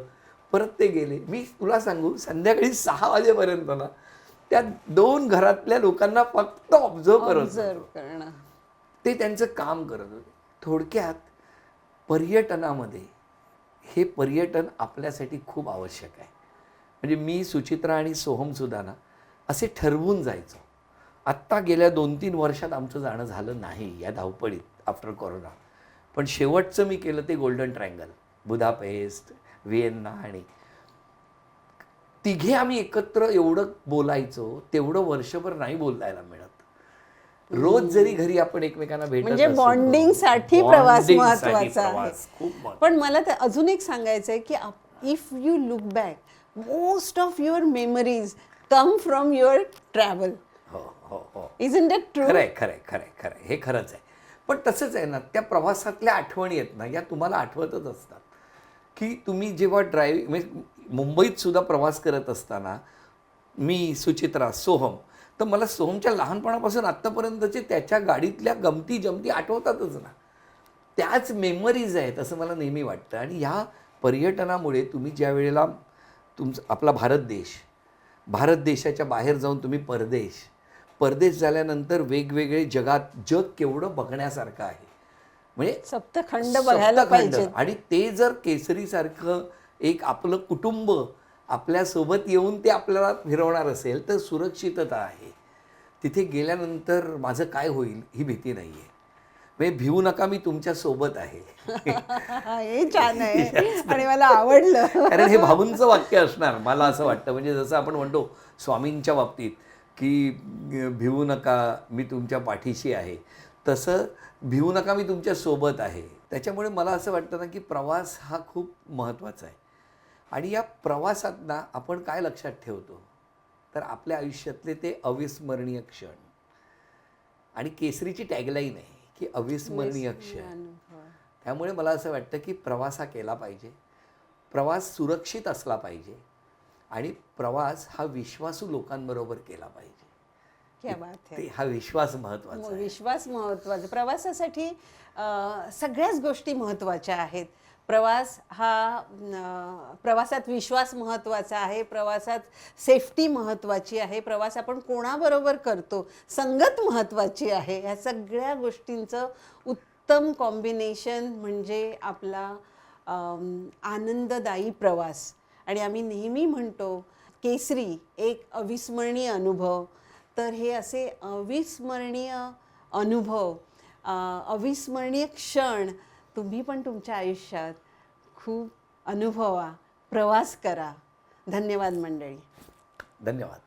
Speaker 2: परत ते गेले. मी तुला सांगू, संध्याकाळी 6 वाजेपर्यंत ना त्या 2 घरातल्या लोकांना फक्त ऑब्झर्व
Speaker 1: करणं,
Speaker 2: ते त्यांचं काम करत होते. थोडक्यात पर्यटनामध्ये हे पर्यटन आपल्यासाठी खूप आवश्यक आहे. म्हणजे मी, सुचित्रा आणि सोहमसुद्धा ना असे ठरवून जायचो. आत्ता गेल्या 2-3 वर्षात आमचं जाणं झालं नाही या धावपळीत आफ्टर कोरोना. पण शेवटचं मी केलं ते गोल्डन ट्रायंगल, बुदापेस्ट, व्हिएन्ना, आणि तिघे आम्ही एकत्र एवढं बोलायचो तेवढं वर्षभर नाही बोलायला मिळत. रोज जरी घरी आपण एकमेकांना भेटत
Speaker 1: म्हणजे
Speaker 2: असलो,
Speaker 1: बॉन्डिंगसाठी प्रवास
Speaker 2: bonding
Speaker 1: महत्वाचा
Speaker 2: साठी
Speaker 1: आहे.
Speaker 2: प्रवास खूप महत्त्वाचा.
Speaker 1: पण मला तर अजून एक सांगायचं आहे की if you look back, most of your memories come from your travel.
Speaker 2: हो.
Speaker 1: Isn't that true?
Speaker 2: खरंय, हे खरंच आहे. पण तसंच आहे ना, त्या प्रवासातल्या आठवणी आहेत ना, या तुम्हाला आठवतच असतात. की तुम्ही जेव्हा म्हणजे मुंबईत सुद्धा प्रवास करत असताना मी, सुचित्रा, सोहम, तर मला सोहमच्या लहानपणापासून आत्तापर्यंतचे त्याच्या गाडीतल्या गमती जमती आठवतातच ना. त्याच मेमरीज आहेत असं मला नेहमी वाटतं. आणि ह्या पर्यटनामुळे तुम्ही ज्या वेळेला आपला भारत देशाच्या बाहेर जाऊन तुम्ही परदेश झाल्यानंतर वेगवेगळे जग केवढं बघण्यासारखं आहे. म्हणजे
Speaker 1: सप्तखंड बघायला
Speaker 2: सप्तखंड.
Speaker 1: पाहिजे.
Speaker 2: आणि ते जर केसरीसारखं एक आपलं कुटुंब आपल्यासोबत येऊन ते आपल्याला फिरवणार असेल तर सुरक्षितता आहे. तिथे गेल्यानंतर माझं काय होईल ही भीती नाही आहे. म्हणजे भिवू नका, मी तुमच्या सोबत आहे.
Speaker 1: हे छान आहे आणि मला आवडलं.
Speaker 2: कारण हे भाऊंचं वाक्य असणार मला असं वाटतं. म्हणजे जसं आपण म्हणतो स्वामींच्या बाबतीत की भिवू नका मी तुमच्या पाठीशी आहे, तसं भिवू नका मी तुमच्या सोबत आहे. त्याच्यामुळे मला असं वाटतं ना की प्रवास हा खूप महत्त्वाचा आहे. आणि या प्रवासात ना आपण काय लक्षात ठेवतो तर आपल्या आयुष्यातले ते अविस्मरणीय क्षण. आणि केसरीची टॅगलाईन आहे की अविस्मरणीय क्षण. त्यामुळे मला असं वाटतं की प्रवास हा केला पाहिजे, प्रवास सुरक्षित असला पाहिजे आणि प्रवास हा विश्वासू लोकांबरोबर केला पाहिजे.
Speaker 1: क्या बात है.
Speaker 2: हा विश्वास महत्त्वाचा आहे.
Speaker 1: विश्वास महत्त्वाचा. प्रवासासाठी सगळ्याच गोष्टी महत्त्वाच्या आहेत. प्रवासात विश्वास महत्त्वाचा आहे, प्रवासात सेफ्टी महत्त्वाची आहे, प्रवास आपण कोणाबरोबर करतो, संगत महत्त्वाची आहे. ह्या सगळ्या गोष्टींचं उत्तम कॉम्बिनेशन म्हणजे आपला आनंददायी प्रवास. आणि आम्ही नेहमी म्हणतो केसरी एक अविस्मरणीय अनुभव. तर हे असे अविस्मरणीय अनुभव, अविस्मरणीय क्षण तुम्ही पण तुमच्या आयुष्यात खूप अनुभवा, प्रवास करा. धन्यवाद मंडळी.
Speaker 2: धन्यवाद.